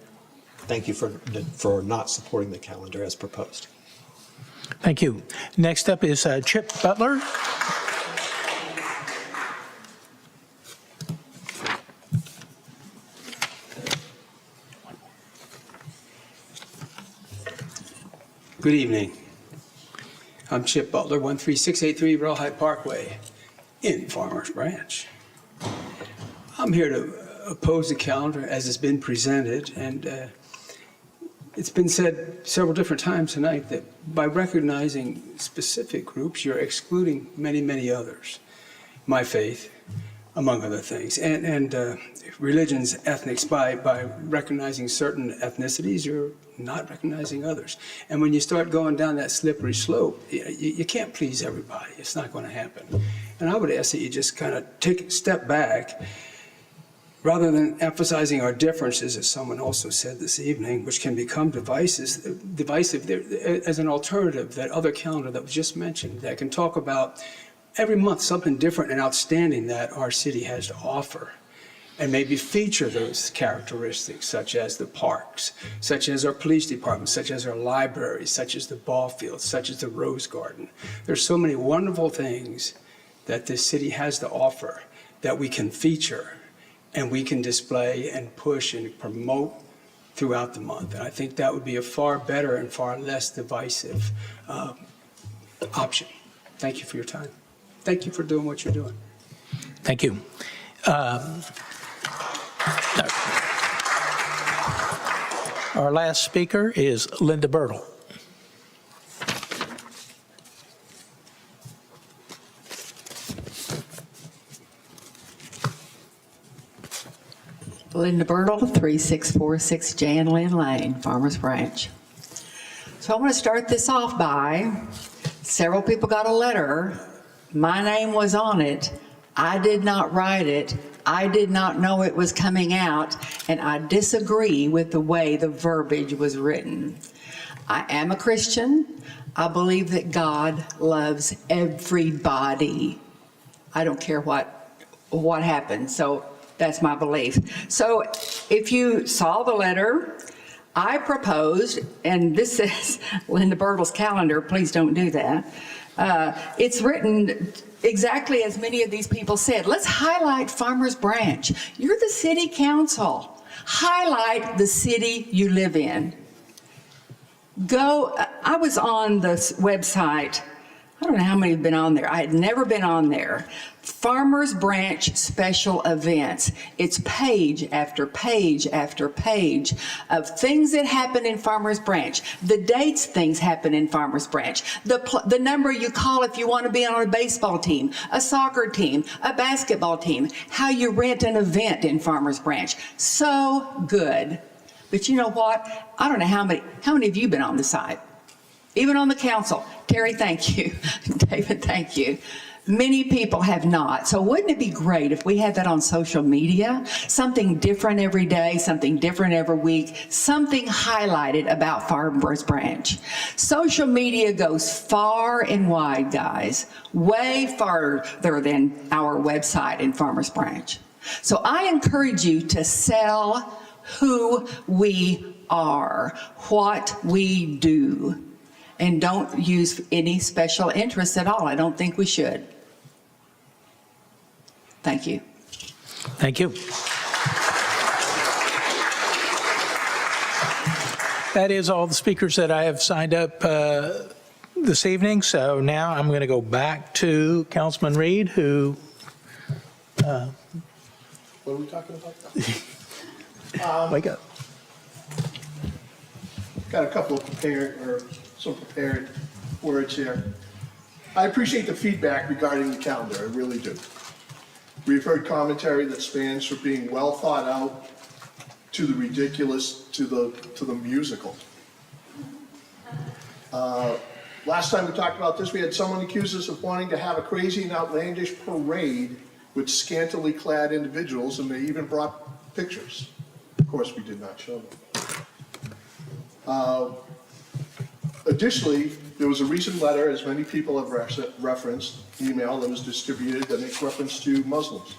Thank you for not supporting the calendar as proposed. Thank you. Next up is Chip Butler. Good evening. I'm Chip Butler, 13683 Railhead Parkway in Farmers Branch. I'm here to oppose the calendar as it's been presented, and it's been said several different times tonight that by recognizing specific groups, you're excluding many, many others. My faith, among other things, and religions, ethnics. By recognizing certain ethnicities, you're not recognizing others. And when you start going down that slippery slope, you can't please everybody. It's not going to happen. And I would ask that you just kind of take a step back, rather than emphasizing our differences, as someone also said this evening, which can become divisive, as an alternative, that other calendar that was just mentioned, that can talk about every month something different and outstanding that our city has to offer, and maybe feature those characteristics, such as the parks, such as our police department, such as our libraries, such as the ball fields, such as the Rose Garden. There's so many wonderful things that this city has to offer that we can feature and we can display and push and promote throughout the month. And I think that would be a far better and far less divisive option. Thank you for your time. Thank you for doing what you're doing. Thank you. Our last speaker is Linda Bertle. Linda Bertle, 3646 Jan Lynn Lane, Farmers Branch. So I want to start this off by, several people got a letter. My name was on it. I did not write it. I did not know it was coming out, and I disagree with the way the verbiage was written. I am a Christian. I believe that God loves everybody. I don't care what happens. So that's my belief. So if you saw the letter, I proposed, and this is Linda Bertle's calendar, please don't do that. It's written exactly as many of these people said. Let's highlight Farmers Branch. You're the city council. Highlight the city you live in. I was on the website I don't know how many have been on there. I had never been on there. Farmers Branch special events. It's page after page after page of things that happen in Farmers Branch. The dates things happen in Farmers Branch. The number you call if you want to be on a baseball team, a soccer team, a basketball team. How you rent an event in Farmers Branch. So good. But you know what? I don't know how many of you been on the site? Even on the council. Terry, thank you. David, thank you. Many people have not. So wouldn't it be great if we had that on social media? Something different every day, something different every week, something highlighted about Farmers Branch. Social media goes far and wide, guys, way farther than our website in Farmers Branch. So I encourage you to sell who we are, what we do. And don't use any special interests at all. I don't think we should. Thank you. Thank you. That is all the speakers that I have signed up this evening. So now I'm going to go back to Councilman Reed, who... What are we talking about? Wake up. Got a couple of some prepared words here. I appreciate the feedback regarding the calendar, I really do. We've heard commentary that spans from being well thought out to the ridiculous to the musical. Last time we talked about this, we had someone accuse us of wanting to have a crazy and outlandish parade with scantily clad individuals, and they even brought pictures. Of course, we did not show them. Additionally, there was a recent letter, as many people have referenced, email that was distributed that makes reference to Muslims.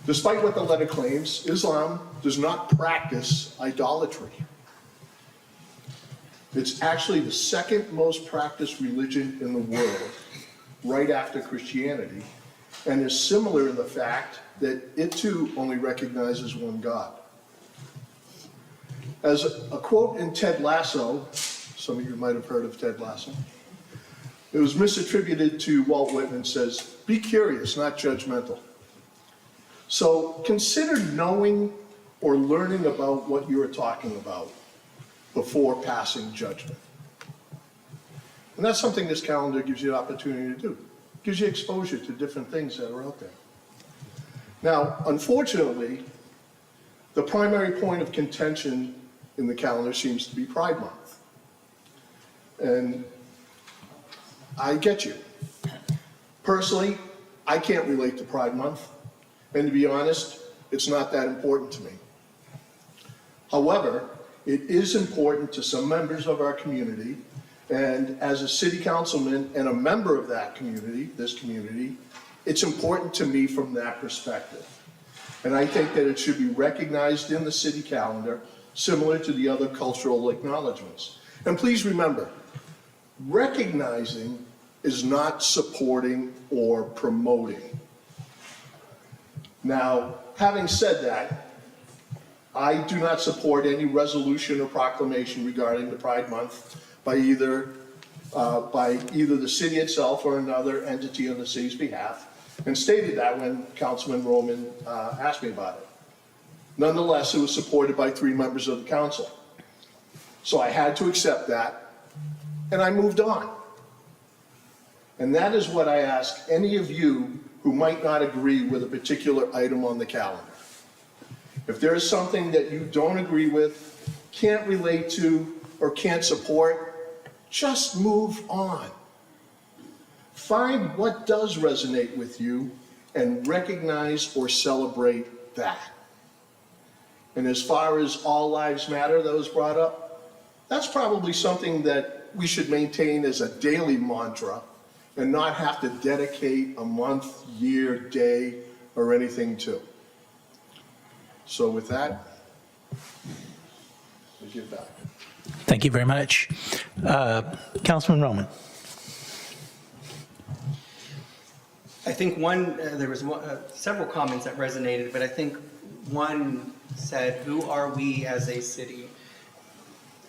Despite what the letter claims, Islam does not practice idolatry. It's actually the second most practiced religion in the world, right after Christianity, and is similar in the fact that it too only recognizes one God. As a quote in Ted Lasso, some of you might have heard of Ted Lasso, it was misattributed to Walt Whitman, says, "Be curious, not judgmental." So consider knowing or learning about what you are talking about before passing judgment. And that's something this calendar gives you an opportunity to do. It gives you exposure to different things that are out there. Now, unfortunately, the primary point of contention in the calendar seems to be Pride Month. And I get you. Personally, I can't relate to Pride Month. And to be honest, it's not that important to me. However, it is important to some members of our community. And as a city councilman and a member of that community, this community, it's important to me from that perspective. And I think that it should be recognized in the city calendar, similar to the other cultural acknowledgements. And please remember, recognizing is not supporting or promoting. Now, having said that, I do not support any resolution or proclamation regarding the Pride Month by either the city itself or another entity on the city's behalf, and stated that when Councilman Roman asked me about it. Nonetheless, it was supported by 3 members of the council. So I had to accept that, and I moved on. And that is what I ask any of you who might not agree with a particular item on the calendar. If there is something that you don't agree with, can't relate to, or can't support, just move on. Find what does resonate with you and recognize or celebrate that. And as far as all lives matter that was brought up, that's probably something that we should maintain as a daily mantra and not have to dedicate a month, year, day, or anything to. So with that, I give back. Thank you very much. Councilman Roman. I think there was several comments that resonated, but I think one said, who are we as a city?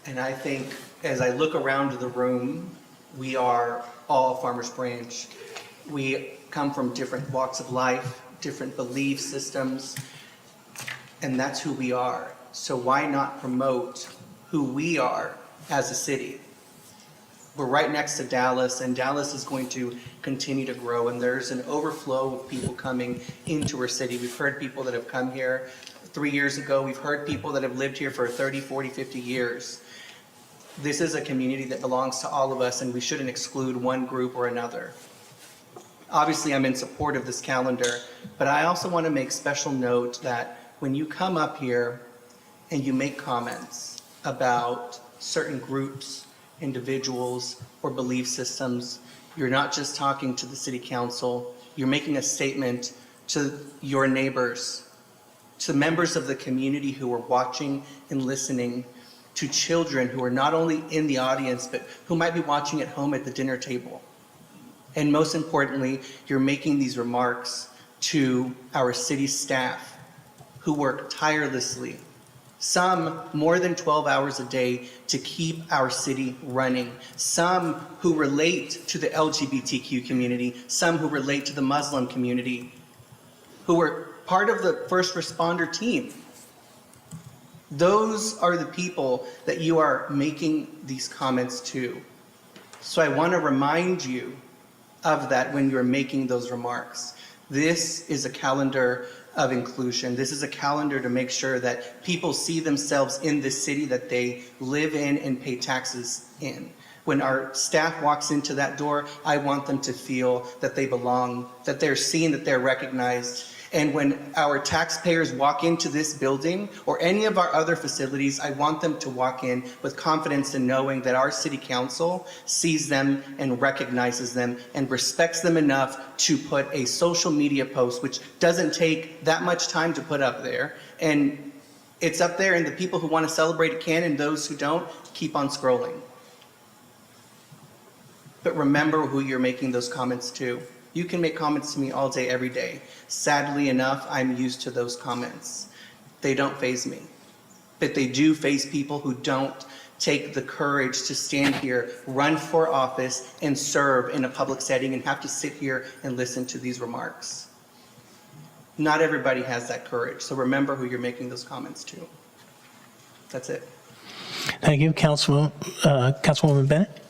And I think as I look around the room, we are all Farmers Branch. We come from different walks of life, different belief systems, and that's who we are. So why not promote who we are as a city? We're right next to Dallas, and Dallas is going to continue to grow, and there's an overflow of people coming into our city. We've heard people that have come here 3 years ago. We've heard people that have lived here for 30, 40, 50 years. This is a community that belongs to all of us, and we shouldn't exclude one group or another. Obviously, I'm in support of this calendar, but I also want to make special note that when you come up here and you make comments about certain groups, individuals, or belief systems, you're not just talking to the city council, you're making a statement to your neighbors, to members of the community who are watching and listening, to children who are not only in the audience, but who might be watching at home at the dinner table. And most importantly, you're making these remarks to our city staff who work tirelessly, some more than 12 hours a day, to keep our city running. Some who relate to the LGBTQ community, some who relate to the Muslim community, who are part of the first responder team. Those are the people that you are making these comments to. So I want to remind you of that when you're making those remarks. This is a calendar of inclusion. This is a calendar to make sure that people see themselves in this city that they live in and pay taxes in. When our staff walks into that door, I want them to feel that they belong, that they're seen, that they're recognized. And when our taxpayers walk into this building or any of our other facilities, I want them to walk in with confidence in knowing that our city council sees them and recognizes them and respects them enough to put a social media post, which doesn't take that much time to put up there. And it's up there, and the people who want to celebrate it can, and those who don't, keep on scrolling. But remember who you're making those comments to. You can make comments to me all day, every day. Sadly enough, I'm used to those comments. They don't faze me. But they do faze people who don't take the courage to stand here, run for office, and serve in a public setting and have to sit here and listen to these remarks. Not everybody has that courage, so remember who you're making those comments to. That's it. Thank you, Councilwoman Bennett.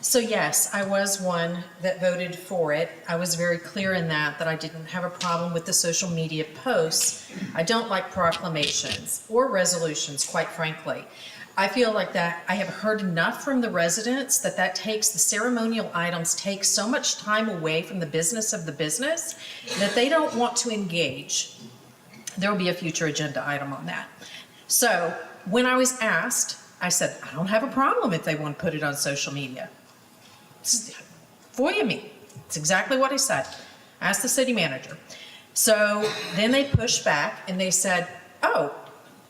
So yes, I was one that voted for it. I was very clear in that I didn't have a problem with the social media posts. I don't like proclamations or resolutions, quite frankly. I feel like that I have heard enough from the residents that takes, the ceremonial items take so much time away from the business of the business that they don't want to engage. There will be a future agenda item on that. So when I was asked, I said, I don't have a problem if they want to put it on social media. FOIA me. It's exactly what I said. Ask the city manager. So then they pushed back and they said, oh,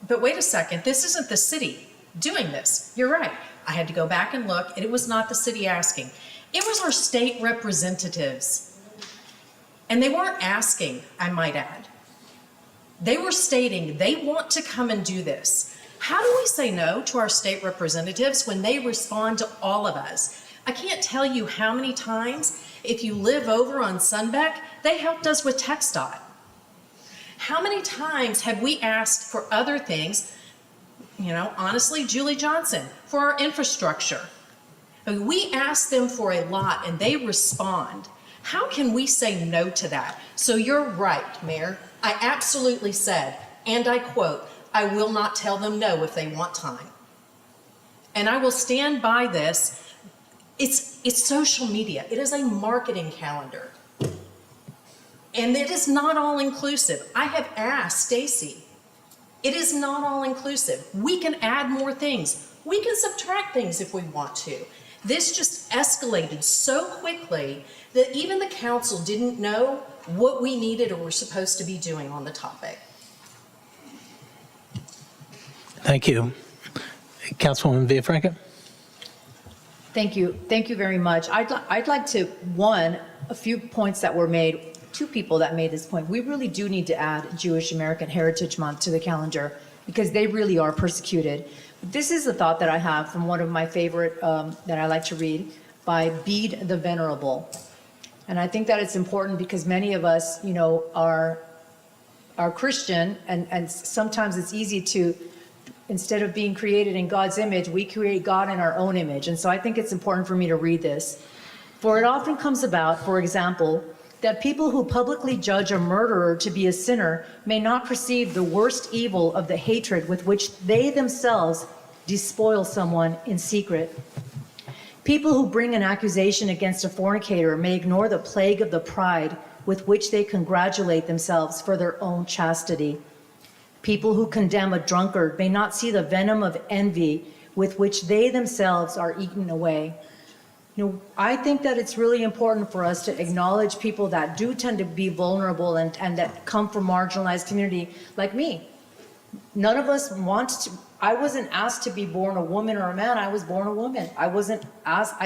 but wait a second, this isn't the city doing this. You're right. I had to go back and look, and it was not the city asking. It was our state representatives. And they weren't asking, I might add. They were stating they want to come and do this. How do we say no to our state representatives when they respond to all of us? I can't tell you how many times, if you live over on Sunbeck, they helped us with TxDOT. How many times have we asked for other things? You know, honestly, Julie Johnson, for our infrastructure. We ask them for a lot and they respond. How can we say no to that? So you're right, Mayor. I absolutely said, and I quote, I will not tell them no if they want time. And I will stand by this. It's social media. It is a marketing calendar. And it is not all inclusive. I have asked Stacy. It is not all inclusive. We can add more things. We can subtract things if we want to. This just escalated so quickly that even the council didn't know what we needed or were supposed to be doing on the topic. Thank you. Councilwoman Villafranca. Thank you. Thank you very much. I'd like to, a few points that were made, two people that made this point. We really do need to add Jewish American Heritage Month to the calendar because they really are persecuted. This is a thought that I have from one of my favorite, that I like to read, by Bede the Venerable. And I think that it's important because many of us, are Christian, and sometimes it's easy to, instead of being created in God's image, we create God in our own image. And so I think it's important for me to read this. For it often comes about, for example, that people who publicly judge a murderer to be a sinner may not perceive the worst evil of the hatred with which they themselves despoil someone in secret. People who bring an accusation against a fornicator may ignore the plague of the pride with which they congratulate themselves for their own chastity. People who condemn a drunkard may not see the venom of envy with which they themselves are eaten away. I think that it's really important for us to acknowledge people that do tend to be vulnerable and that come from marginalized community like me. None of us I wasn't asked to be born a woman or a man. I was born a woman. I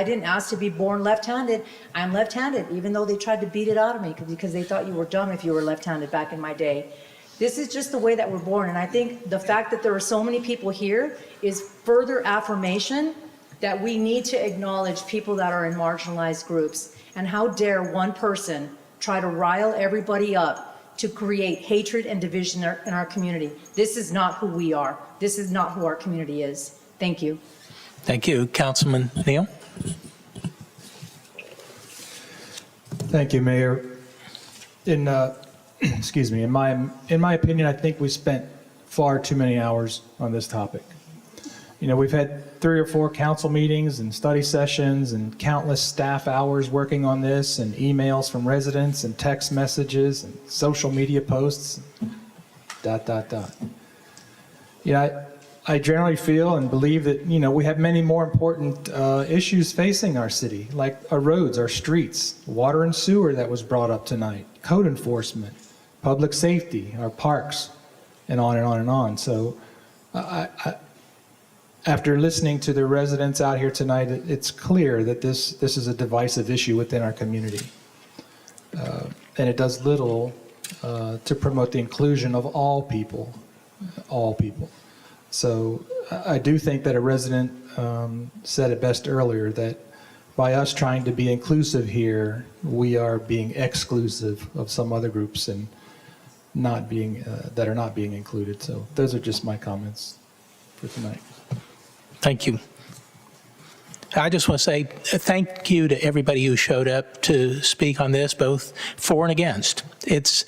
didn't ask to be born left-handed. I'm left-handed, even though they tried to beat it out of me because they thought you were dumb if you were left-handed back in my day. This is just the way that we're born. And I think the fact that there are so many people here is further affirmation that we need to acknowledge people that are in marginalized groups. And how dare one person try to rile everybody up to create hatred and division in our community. This is not who we are. This is not who our community is. Thank you. Thank you. Councilman Neal? Thank you, Mayor. Excuse me, in my opinion, I think we spent far too many hours on this topic. We've had 3 or 4 council meetings and study sessions and countless staff hours working on this, and emails from residents and text messages and social media posts, ... I generally feel and believe that, we have many more important issues facing our city, like our roads, our streets, water and sewer that was brought up tonight, code enforcement, public safety, our parks, and on and on and on. So after listening to the residents out here tonight, it's clear that this is a divisive issue within our community. And it does little to promote the inclusion of all people, all people. So I do think that a resident said it best earlier, that by us trying to be inclusive here, we are being exclusive of some other groups and not being that are not being included. So those are just my comments for tonight. Thank you. I just want to say thank you to everybody who showed up to speak on this, both for and against. It's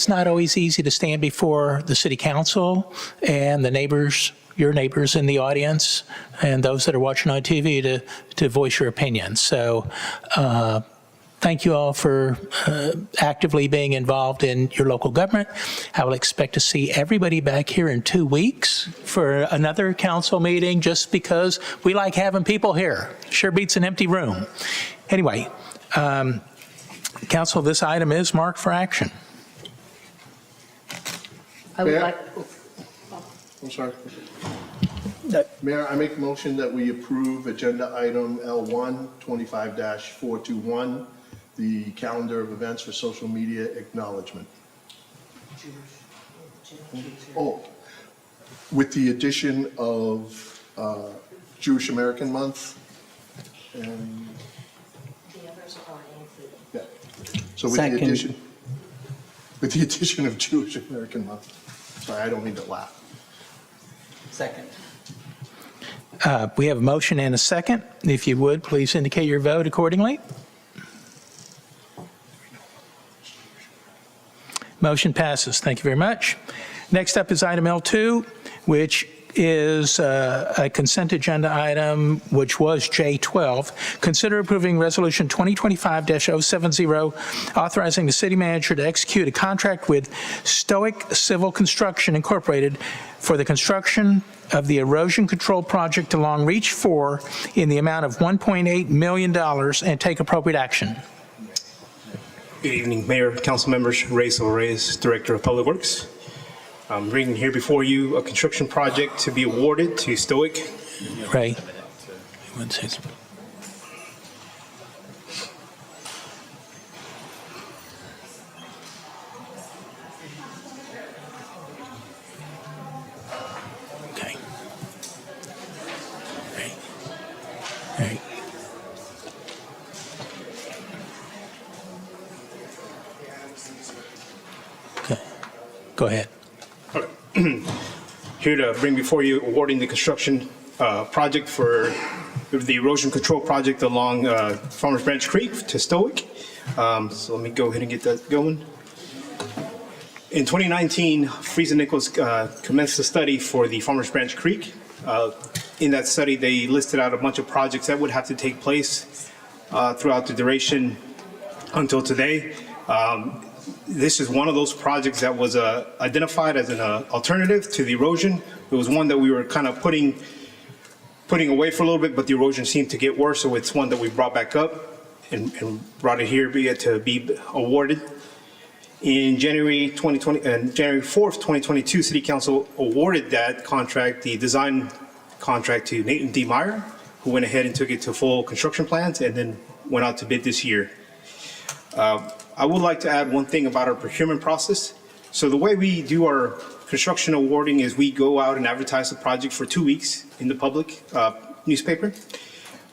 not always easy to stand before the city council and the neighbors, your neighbors in the audience, and those that are watching on TV to voice your opinions. So thank you all for actively being involved in your local government. I will expect to see everybody back here in 2 weeks for another council meeting, just because we like having people here. Sure beats an empty room. Anyway, council, this item is marked for action. I'm sorry. Mayor, I make a motion that we approve agenda item L1 25-421, the calendar of events for social media acknowledgement. Oh, with the addition of Jewish American Month and The others are already included. yeah. So with the addition of Jewish American Month. Sorry, I don't mean to laugh. Second. We have a motion and a second. If you would, please indicate your vote accordingly. Motion passes. Thank you very much. Next up is item L2, which is a consent agenda item, which was J12. Consider approving Resolution 2025-070, authorizing the city manager to execute a contract with Stoic Civil Construction Incorporated for the construction of the erosion control project along Reach 4 in the amount of $1.8 million and take appropriate action. Good evening, Mayor, council members. Reyes Reyes, Director of Public Works. I'm bringing here before you a construction project to be awarded to Stoic. Ray, 1 second. Okay. Right. Okay. Go ahead. Here to bring before you awarding the construction project for the erosion control project along Farmers Branch Creek to Stoic. So let me go ahead and get that going. In 2019, Friesen Nichols commenced a study for the Farmers Branch Creek. In that study, they listed out a bunch of projects that would have to take place throughout the duration until today. This is one of those projects that was identified as an alternative to the erosion. It was one that we were kind of putting away for a little bit, but the erosion seemed to get worse, so it's one that we brought back up and brought it here to be awarded. In January 2020, January 4th, 2022, City Council awarded that contract, the design contract, to Nathan D. Meyer, who went ahead and took it to full construction plans and then went out to bid this year. I would like to add one thing about our procurement process. So the way we do our construction awarding is we go out and advertise the project for 2 weeks in the public newspaper.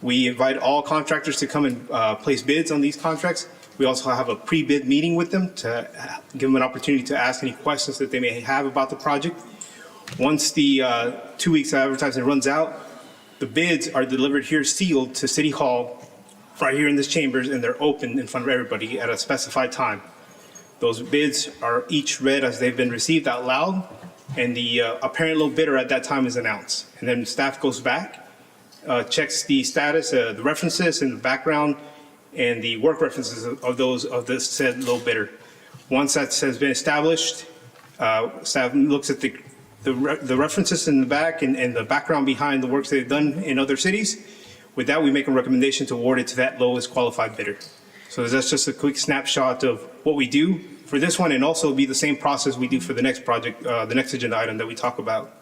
We invite all contractors to come and place bids on these contracts. We also have a pre-bid meeting with them to give them an opportunity to ask any questions that they may have about the project. Once the 2 weeks of advertising runs out, the bids are delivered here sealed to City Hall right here in this chambers, and they're open in front of everybody at a specified time. Those bids are each read as they've been received out loud, and the apparent low bidder at that time is announced. And then staff goes back, checks the status, the references and the background, and the work references of the said low bidder. Once that has been established, staff looks at the references in the back and the background behind the works they've done in other cities. With that, we make a recommendation to award it to that lowest qualified bidder. So that's just a quick snapshot of what we do for this one, and also be the same process we do for the next project, the next agenda item that we talk about.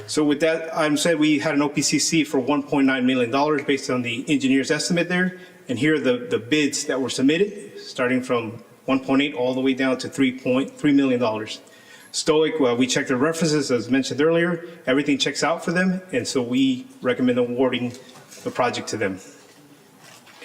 So with that item said, we had an OPCC for $1.9 million based on the engineer's estimate there. And here are the bids that were submitted, starting from 1.8 all the way down to $3.3 million. Stoic, we checked their references, as mentioned earlier. Everything checks out for them, and so we recommend awarding the project to them.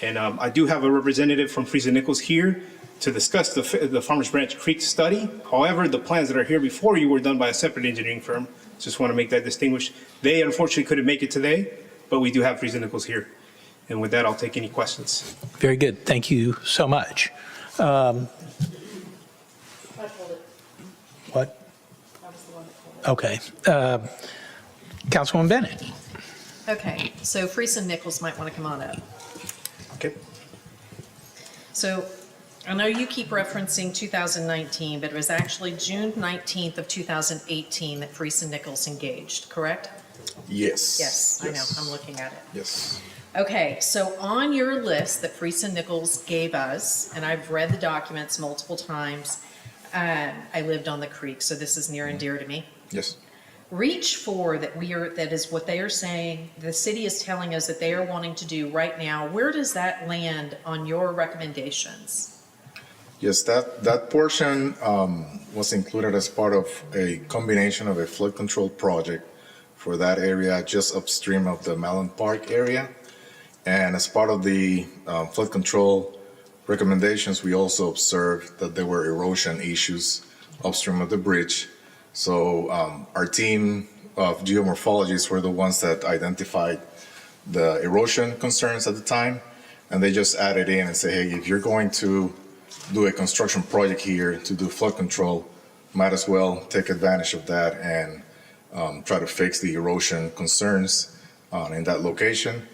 And I do have a representative from Friesen Nichols here to discuss the Farmers Branch Creek study. However, the plans that are here before you were done by a separate engineering firm. Just want to make that distinguished. They unfortunately couldn't make it today, but we do have Friesen Nichols here. And with that, I'll take any questions. Very good. Thank you so much. What? Okay. Councilwoman Bennett. Okay, so Friesen Nichols might want to come on up. Okay. So I know you keep referencing 2019, but it was actually June 19th of 2018 that Friesen Nichols engaged, correct? Yes. Yes, I know, I'm looking at it. Yes. Okay, so on your list that Friesen Nichols gave us, and I've read the documents multiple times, I lived on the creek, so this is near and dear to me. Yes. Reach for that is what they are saying, the city is telling us that they are wanting to do right now. Where does that land on your recommendations? Yes, that portion was included as part of a combination of a flood control project for that area just upstream of the Mellon Park area. And as part of the flood control recommendations, we also observed that there were erosion issues upstream of the bridge. So our team of geomorphologists were the ones that identified the erosion concerns at the time, and they just added in and say, hey, if you're going to do a construction project here to do flood control, might as well take advantage of that and try to fix the erosion concerns in that location.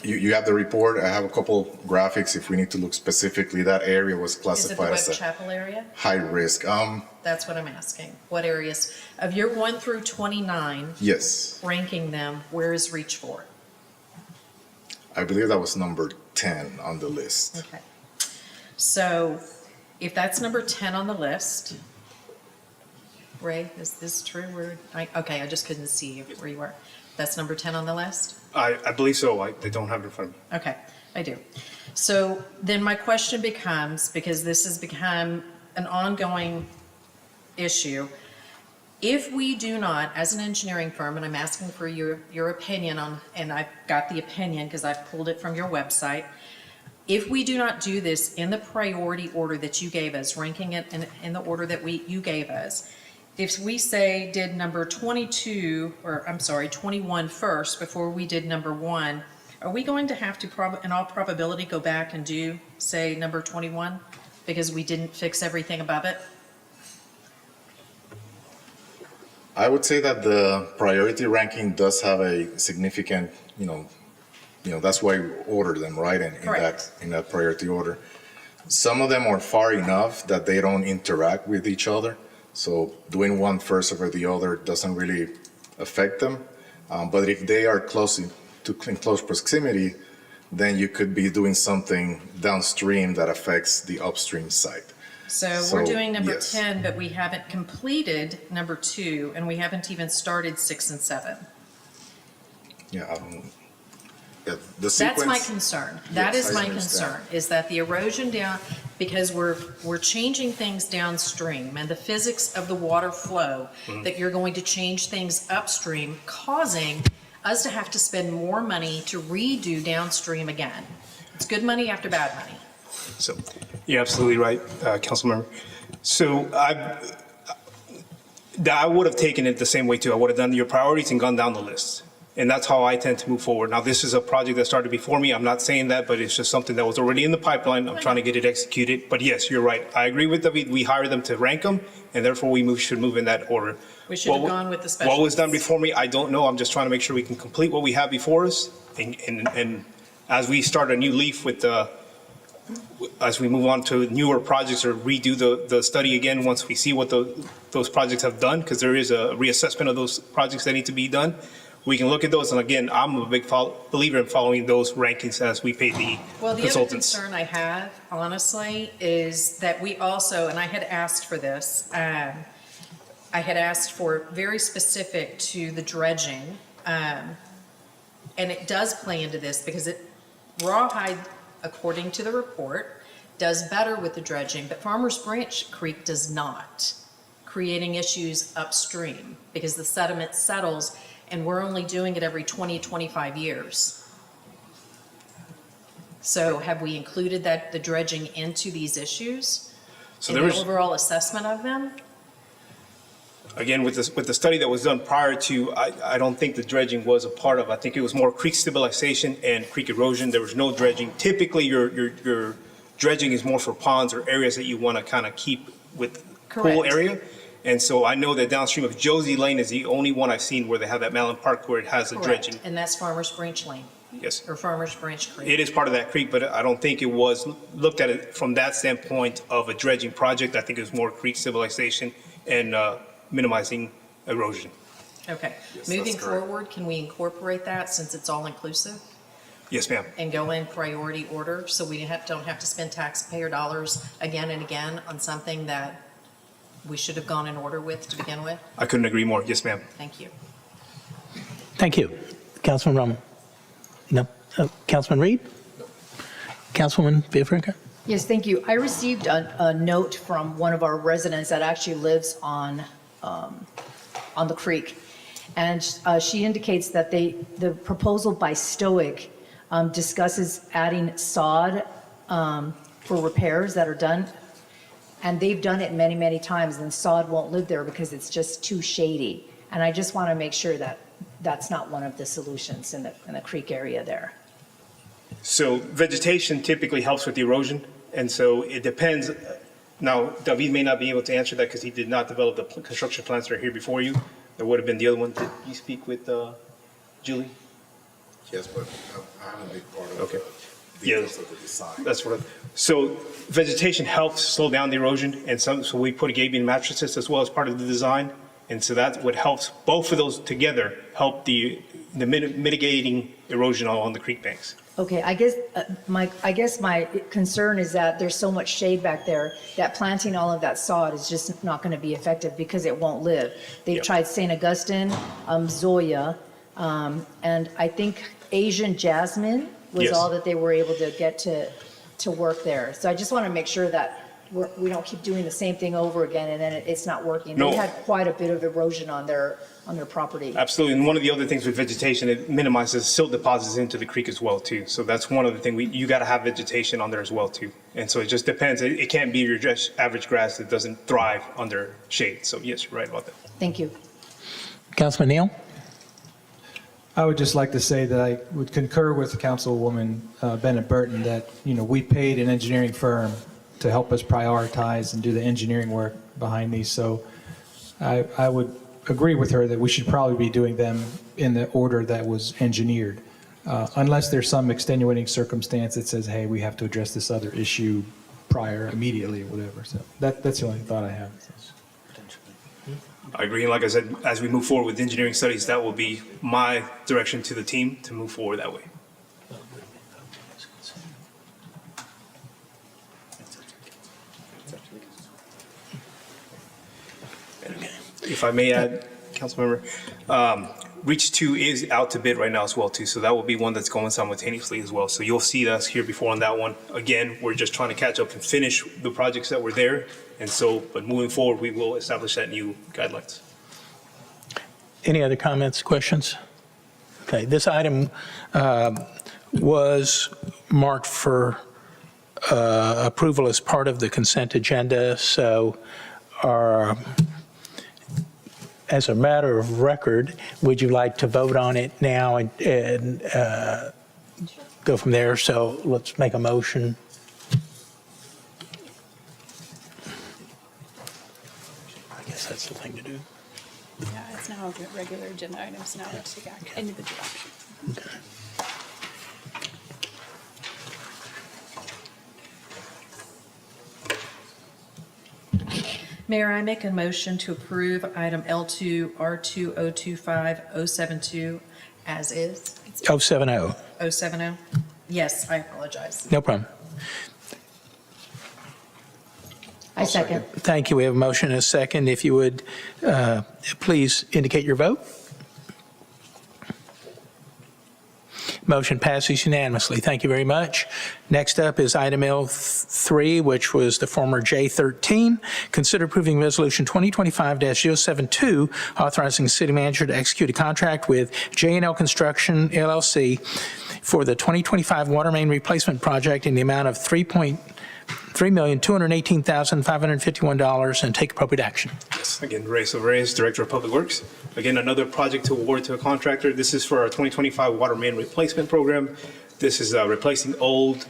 You have the report. I have a couple graphics if we need to look specifically. That area was classified Is it the as Webb Chapel area? high risk. That's what I'm asking. What areas? Of your 1 through 29, Yes, ranking them, where is Reach for? I believe that was number 10 on the list. Okay. So if that's number 10 on the list, Ray, is this true? Okay, I just couldn't see where you were. That's number 10 on the list? I believe so. They don't have it in front of me. Okay, I do. So then my question becomes, because this has become an ongoing issue, If we do not, as an engineering firm, and I'm asking for your opinion on, and I've got the opinion because I've pulled it from your website, if we do not do this in the priority order that you gave us, ranking it in the order that you gave us, if we say did number 21 first before we did number 1, are we going to have to, in all probability, go back and do, say, number 21 because we didn't fix everything above it? I would say that the priority ranking does have a significant, that's why we order them, right? In that priority order. Some of them are far enough that they don't interact with each other. So doing one first over the other doesn't really affect them. But if they are in close proximity, then you could be doing something downstream that affects the upstream site. So we're doing number yes. 10, but we haven't completed number 2, and we haven't even started 6 and 7. Yeah, I don't. Yeah, the sequence. That's my concern. That Yes, is I my understand. concern, is that the erosion down, because we're changing things downstream and the physics of the water flow, that you're going to change things upstream, causing us to have to spend more money to redo downstream again. It's good money after bad money. So, you're absolutely right, Councilmember. So I would have taken it the same way too. I would have done your priorities and gone down the list. And that's how I tend to move forward. Now, this is a project that started before me. I'm not saying that, but it's just something that was already in the pipeline. I'm trying to get it executed. But yes, you're right. I agree with David. We hire them to rank them, and therefore we should move in that order. We should have gone with the specialists. What was done before me, I don't know. I'm just trying to make sure we can complete what we have before us. And as we start a new leaf with as we move on to newer projects or redo the study again, once we see what those projects have done, because there is a reassessment of those projects that need to be done, we can look at those. And again, I'm a big believer in following those rankings as we pay the Well, the consultants. other concern I have, honestly, is that we also, and I had asked for this, I had asked for very specific to the dredging, and it does play into this because Rawhide, according to the report, does better with the dredging, but Farmers Branch Creek does not, creating issues upstream because the sediment settles and we're only doing it every 20, 25 years. So have we included the dredging into these issues? So in there the is- overall assessment of them? Again, with the study that was done prior to, I don't think the dredging was a part of. I think it was more creek stabilization and creek erosion. There was no dredging. Typically, your dredging is more for ponds or areas that you want to kind of keep with pool Correct. area. And so I know that downstream of Josie Lane is the only one I've seen where they have that Malin Park where it has the Correct. dredging. And that's Farmers Branch Lane, Yes. or Farmers Branch Creek. It is part of that creek, but I don't think it was looked at it from that standpoint of a dredging project. I think it was more creek stabilization and minimizing erosion. Okay. Yes, Moving that's correct. forward, can we incorporate that since it's all inclusive Yes, ma'am. and go in priority order so we don't have to spend taxpayer dollars again and again on something that we should have gone in order with to begin with? I couldn't agree more. Yes, ma'am. Thank you. Thank you. Councilman Roman? No. Councilman Reed? Councilwoman Bianca? Yes, thank you. I received a note from one of our residents that actually lives on the creek. And she indicates that the proposal by Stoic discusses adding sod for repairs that are done. And they've done it many, many times, and sod won't live there because it's just too shady. And I just want to make sure that that's not one of the solutions in the creek area there. So vegetation typically helps with the erosion, and so it depends. Now, David may not be able to answer that because he did not develop the construction plans that are here before you. There would have been the other one. Did you speak with Julie? Yes, but I haven't been part of Okay. the details of the design. That's what. So vegetation helps slow down the erosion, and so we put Gabion mattresses as well as part of the design, and so that's what helps. Both of those together help the mitigating erosion along the creek banks. Okay, I guess my concern is that there's so much shade back there that planting all of that sod is just not going to be effective because it won't live. They've tried St. Augustine, Zoya, and I think Asian jasmine was Yes. all that they were able to get to work there. So I just want to make sure that we don't keep doing the same thing over again and then it's not working. No. They had quite a bit of erosion on their property. Absolutely, and one of the other things with vegetation, it minimizes silt deposits into the creek as well too. So that's one of the things, you gotta have vegetation on there as well too. And so it just depends, it can't be your just average grass that doesn't thrive under shade. So yes, you're right about that. Thank you. Councilman Neal? I would just like to say that I would concur with Councilwoman Bennett Burton that, we paid an engineering firm to help us prioritize and do the engineering work behind these. So I would agree with her that we should probably be doing them in the order that was engineered, unless there's some extenuating circumstance that says, hey, we have to address this other issue immediately or whatever. So that's the only thought I have. I agree, and like I said, as we move forward with engineering studies, that will be my direction to the team to move forward that way. If I may add, Councilmember, Reach 2 is out to bid right now as well too, so that will be one that's going simultaneously as well. So you'll see us here before on that one. Again, we're just trying to catch up and finish the projects that were there, and so, but moving forward, we will establish that new guidelines. Any other comments, questions? Okay, this item was marked for approval as part of the consent agenda, so as a matter of record, would you like to vote on it now and go from there? So let's make a motion. I guess that's the thing to do. Yeah, it's now a regular agenda item, so now we have to take individual action. Okay. Mayor, I make a motion to approve item L2 R2025072 as is. 070. 070? Yes, I apologize. No problem. I second. Thank you. We have a motion and a second. If you would, please indicate your vote. Motion passes unanimously. Thank you very much. Next up is item L3, which was the former J13. Consider approving Resolution 2025-072, authorizing the city manager to execute a contract with J&L Construction, LLC, for the 2025 water main replacement project in the amount of $3,218,551 and take appropriate action. Yes, again, Reyes Reyes, Director of Public Works. Again, another project to award to a contractor. This is for our 2025 water main replacement program. This is replacing old,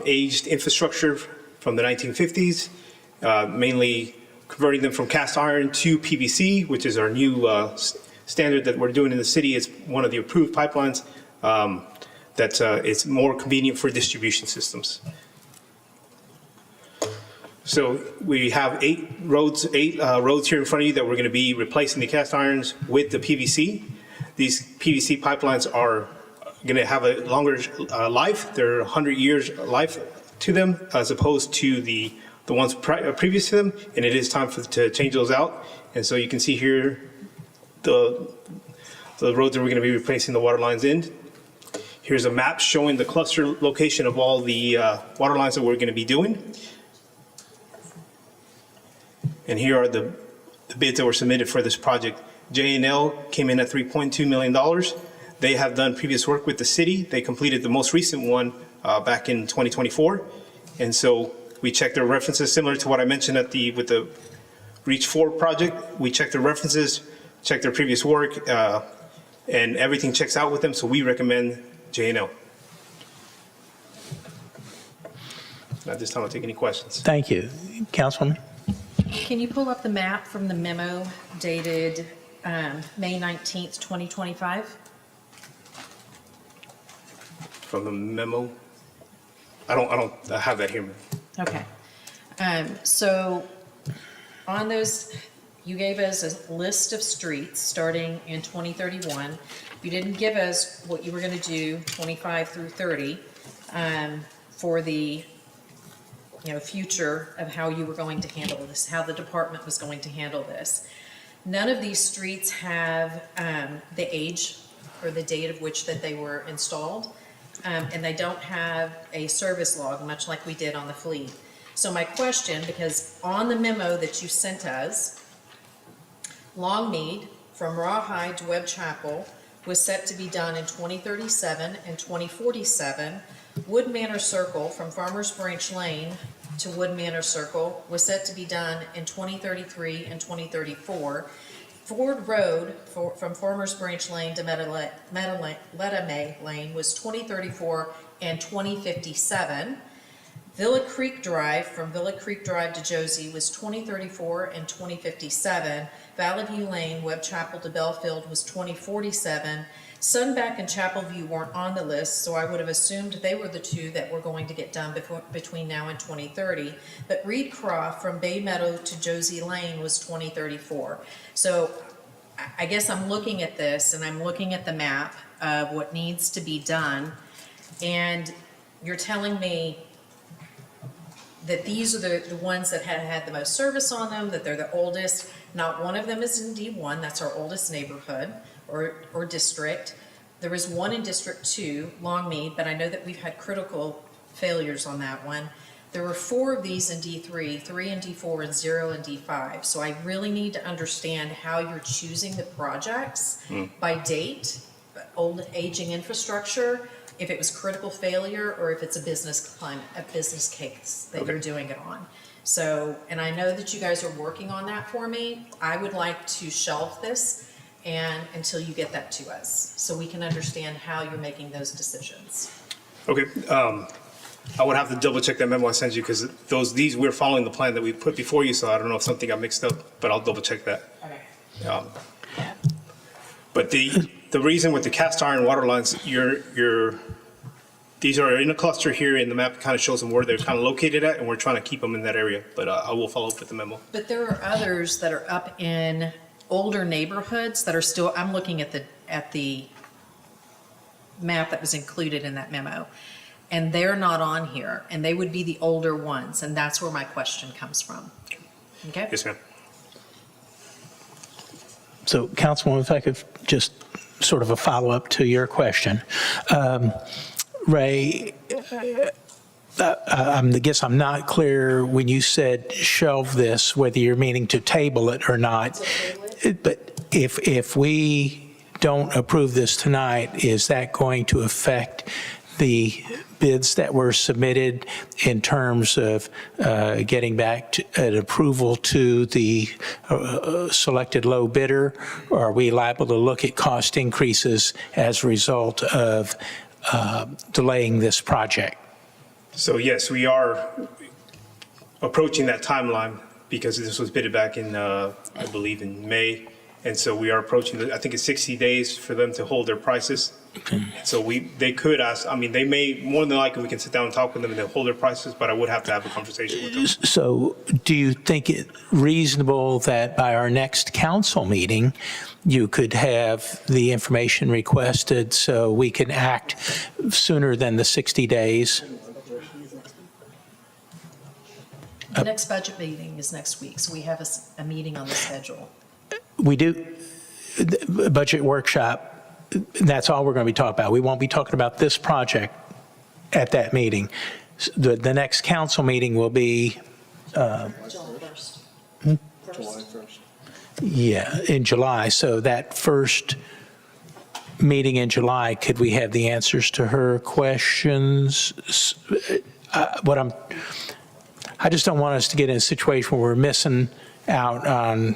aged infrastructure from the 1950s, mainly converting them from cast iron to PVC, which is our new standard that we're doing in the city. It's one of the approved pipelines that it's more convenient for distribution systems. So we have eight roads here in front of you that we're going to be replacing the cast irons with the PVC. These PVC pipelines are going to have a longer life. They're 100 years life to them as opposed to the ones previous to them, and it is time to change those out. And so you can see here the roads that we're going to be replacing the water lines in. Here's a map showing the cluster location of all the water lines that we're going to be doing. And here are the bids that were submitted for this project. J&L came in at $3.2 million. They have done previous work with the city. They completed the most recent one back in 2024. And so we checked their references, similar to what I mentioned with the Reach 4 project. We checked their references, checked their previous work, and everything checks out with them. So we recommend J&L. At this time, I'll take any questions. Thank you. Councilwoman? Can you pull up the map from the memo dated May 19th, 2025? From the memo? I don't have that here. Okay. So on those, you gave us a list of streets starting in 2031. You didn't give us what you were going to do 25 through 30 for the future of how you were going to handle this, how the department was going to handle this. None of these streets have the age or the date of which that they were installed, and they don't have a service log, much like we did on the fleet. So my question, because on the memo that you sent us, Longmead from Rawhide to Webb Chapel was set to be done in 2037 and 2047. Wood Manor Circle from Farmers Branch Lane to Wood Manor Circle was set to be done in 2033 and 2034. Ford Road from Farmers Branch Lane to Metamay Lane was 2034 and 2057. Villa Creek Drive from Villa Creek Drive to Josie was 2034 and 2057. Valley View Lane, Webb Chapel to Belfield was 2047. Sunback and Chapel View weren't on the list, so I would have assumed they were the two that were going to get done between now and 2030. But Reed Croft from Bay Meadow to Josie Lane was 2034. So I guess I'm looking at this and I'm looking at the map of what needs to be done. And you're telling me that these are the ones that had the most service on them, that they're the oldest. Not one of them is in D1, that's our oldest neighborhood or district. There is one in District 2, Longmead, but I know that we've had critical failures on that one. There were 4 of these in D3, 3 in D4, and 0 in D5. So I really need to understand how you're choosing the projects by date, old aging infrastructure, if it was critical failure, or if it's a business case that you're doing it on. So, and I know that you guys are working on that for me. I would like to shelve this until you get that to us, so we can understand how you're making those decisions. Okay, I would have to double check that memo I sent you, because we're following the plan that we put before you, so I don't know if something got mixed up, but I'll double check that. Okay. But the reason with the cast iron water lines, these are in a cluster here, and the map kind of shows them where they're kind of located at, and we're trying to keep them in that area, but I will follow up with the memo. But there are others that are up in older neighborhoods that are still, I'm looking at the map that was included in that memo, and they're not on here, and they would be the older ones, and that's where my question comes from. Okay? Yes, ma'am. So, Councilwoman, if I could just sort of a follow-up to your question. Ray, I guess I'm not clear when you said shelve this, whether you're meaning to table it or not. But if we don't approve this tonight, is that going to affect the bids that were submitted in terms of getting back to an approval to the selected low bidder? Or are we liable to look at cost increases as a result of delaying this project? So yes, we are approaching that timeline, because this was bidded back in, I believe, in May. And so we are approaching, I think it's 60 days for them to hold their prices. Okay. So they could ask, they may, more than likely, we can sit down and talk with them and they'll hold their prices, but I would have to have a conversation with them. So do you think it reasonable that by our next council meeting, you could have the information requested so we can act sooner than the 60 days? The next budget meeting is next week, so we have a meeting on the schedule. We do, the budget workshop, that's all we're going to be talking about. We won't be talking about this project at that meeting. The next council meeting will be July 1st. July 1st. Yeah, in July. So that first meeting in July, could we have the answers to her questions? I just don't want us to get in a situation where we're missing out on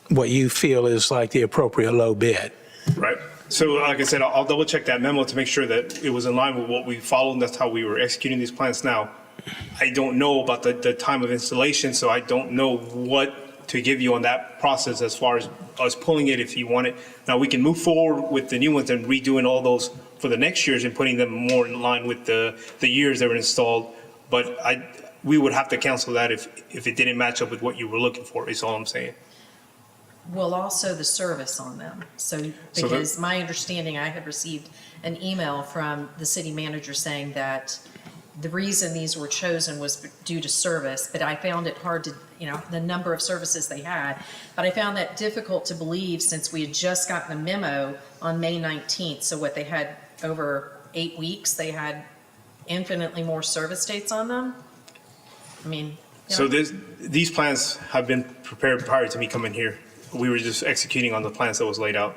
what you feel is like the appropriate low bid. Right. So like I said, I'll double check that memo to make sure that it was in line with what we followed, and that's how we were executing these plans. Now, I don't know about the time of installation, so I don't know what to give you on that process as far as us pulling it if you want it. Now, we can move forward with the new ones and redoing all those for the next years and putting them more in line with the years they were installed. But we would have to cancel that if it didn't match up with what you were looking for, is all I'm saying. Well, also the service on them. So, because my understanding, I had received an email from the city manager saying that the reason these were chosen was due to service, but I found it hard to, the number of services they had, but I found that difficult to believe since we had just gotten a memo on May 19th. So what they had over 8 weeks, they had infinitely more service dates on them. I mean, you So know, these plans have been prepared prior to me coming here. We were just executing on the plans that was laid out.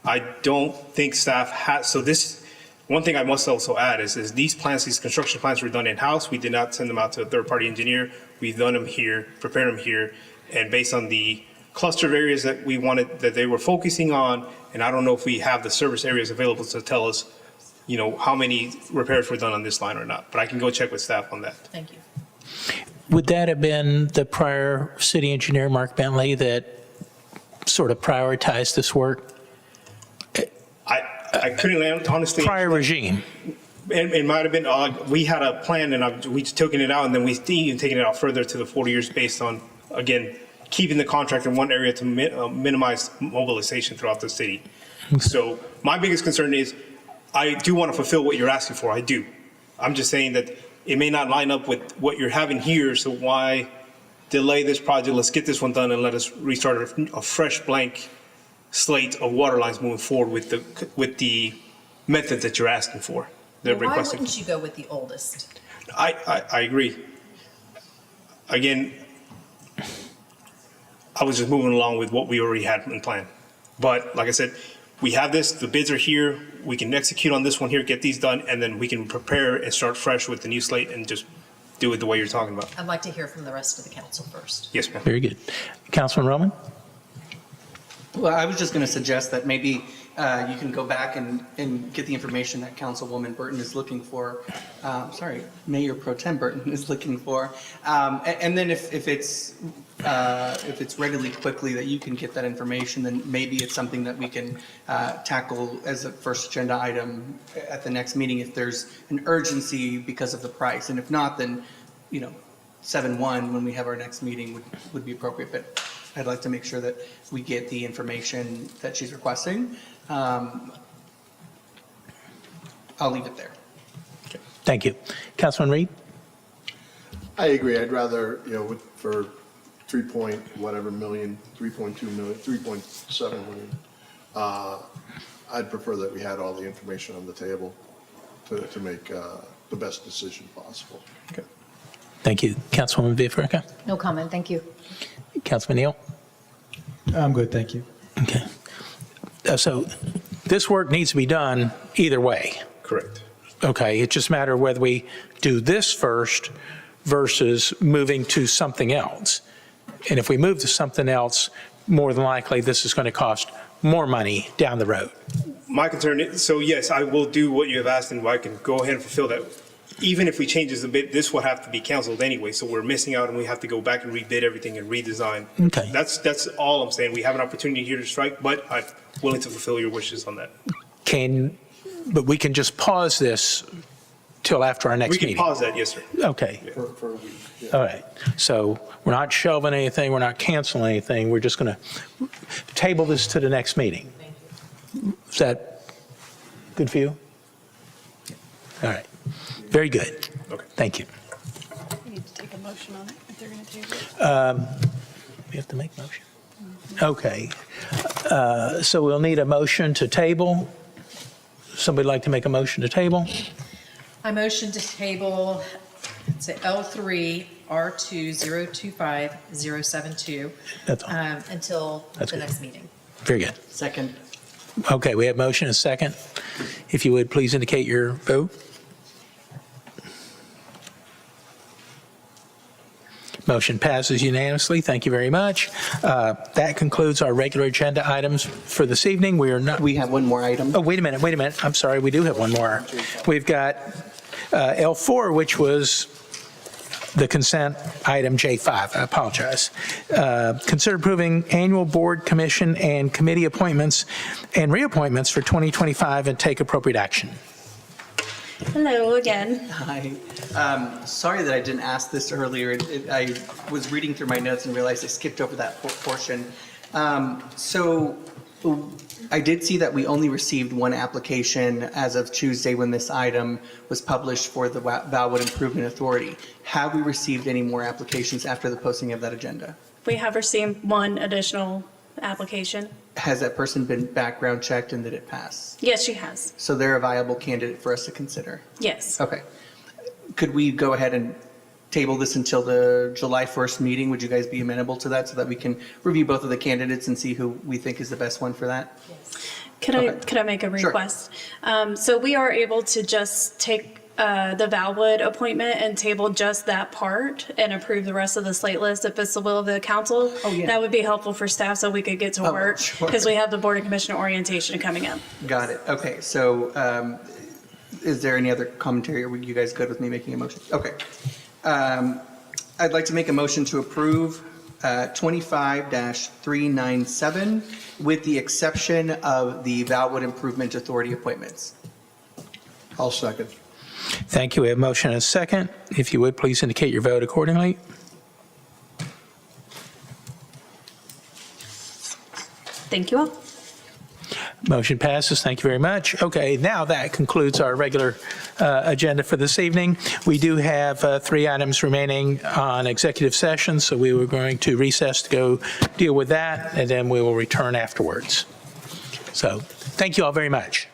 I don't think staff has, so this, one thing I must also add is these plans, these construction plans were done in-house. We did not send them out to a third-party engineer. We've done them here, prepared them here, and based on the cluster of areas that we wanted, that they were focusing on, and I don't know if we have the service areas available to tell us, how many repairs were done on this line or not, but I can go check with staff on that. thank you. Would that have been the prior city engineer, Mark Bentley, that sort of prioritized this work? I couldn't honestly. Prior regime? It might have been, we had a plan and we just taken it out and then we even taken it out further to the 40 years based on, again, keeping the contract in one area to minimize mobilization throughout the city. So my biggest concern is I do want to fulfill what you're asking for. I do. I'm just saying that it may not line up with what you're having here. So why delay this project? Let's get this one done and let us restart a fresh blank slate of water lines moving forward with the method that you're asking for. They're Well, why requesting. wouldn't you go with the oldest? I agree. Again, I was just moving along with what we already had in plan. But like I said, we have this, the bids are here, we can execute on this one here, get these done, and then we can prepare and start fresh with the new slate and just do it the way you're talking about. I'd like to hear from the rest of the council first. Yes, ma'am. Very good. Councilman Roman? Well, I was just going to suggest that maybe you can go back and get the information that Councilwoman Burton is looking for. Sorry, Mayor Pro Tem Burton is looking for. And then if it's readily quickly that you can get that information, then maybe it's something that we can tackle as a first agenda item at the next meeting if there's an urgency because of the price. And if not, then, 7/1 when we have our next meeting would be appropriate. But I'd like to make sure that we get the information that she's requesting. I'll leave it there. Thank you. Councilman Reed? I agree. I'd rather, for 3.2 million, 3.7 million, I'd prefer that we had all the information on the table to make the best decision possible. Okay. Thank you. Councilwoman Villafranca? No comment, thank you. Councilman Neal? I'm good, thank you. Okay. So this work needs to be done either way. Correct. Okay, it's just a matter of whether we do this first versus moving to something else. And if we move to something else, more than likely, this is going to cost more money down the road. My concern is, so yes, I will do what you have asked and I can go ahead and fulfill that. Even if we change this a bit, this will have to be canceled anyway, so we're missing out and we have to go back and rebid everything and redesign. Okay. That's all I'm saying. We have an opportunity here to strike, but I'm willing to fulfill your wishes on that. But we can just pause this till after our next We meeting? can pause that, yes, sir. Okay. For a week. Yeah. All right. So we're not shelving anything, we're not canceling anything, we're just going to table this to the next meeting. Is that good for you? All right. Very good. Okay. Thank you. You need to take a motion on it if they're going to table it. We have to make a motion? Okay. So we'll need a motion to table. Somebody like to make a motion to table? I motion to table, it's L3 R2025072 That's all. until That's the good. next meeting. Very good. Second. Okay, we have motion and second. If you would, please indicate your vote. Motion passes unanimously. Thank you very much. That concludes our regular agenda items for this evening. We have one more item. Oh, wait a minute. I'm sorry, we do have one more. We've got L4, which was the consent item J5. I apologize. Consider approving annual board, commission, and committee appointments and reappointments for 2025 and take appropriate action. Hello again. Hi. Sorry that I didn't ask this earlier. I was reading through my notes and realized I skipped over that portion. So I did see that we only received one application as of Tuesday when this item was published for the Valwood Improvement Authority. Have we received any more applications after the posting of that agenda? We have received one additional application. Has that person been background checked and did it pass? Yes, she has. So they're a viable candidate for us to consider? Yes. Okay. Could we go ahead and table this until the July 1st meeting. Would you guys be amenable to that so that we can review both of the candidates and see who we think is the best one for that? Could I make a Sure. request? So we are able to just take the Valwood appointment and table just that part and approve the rest of the slate list if it's the will of the council. Oh, yeah. That would be helpful for staff so we could get to Oh, work sure. because we have the Board of Commissioner orientation coming up. Got it. Okay, so is there any other commentary, or were you guys good with me making a motion? Okay. I'd like to make a motion to approve 25-397 with the exception of the Valwood Improvement Authority appointments. I'll second. Thank you. We have a motion and a second. If you would, please indicate your vote accordingly. Thank you all. Motion passes. Thank you very much. Okay, now that concludes our regular agenda for this evening. We do have 3 items remaining on executive session, so we were going to recess to go deal with that, and then we will return afterwards. So thank you all very much.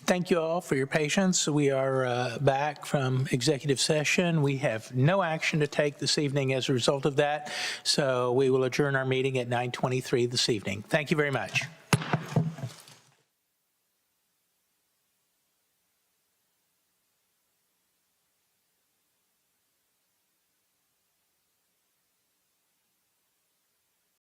Thank you all for your patience. We are back from executive session. We have no action to take this evening as a result of that, so we will adjourn our meeting at 9:23 this evening. Thank you very much.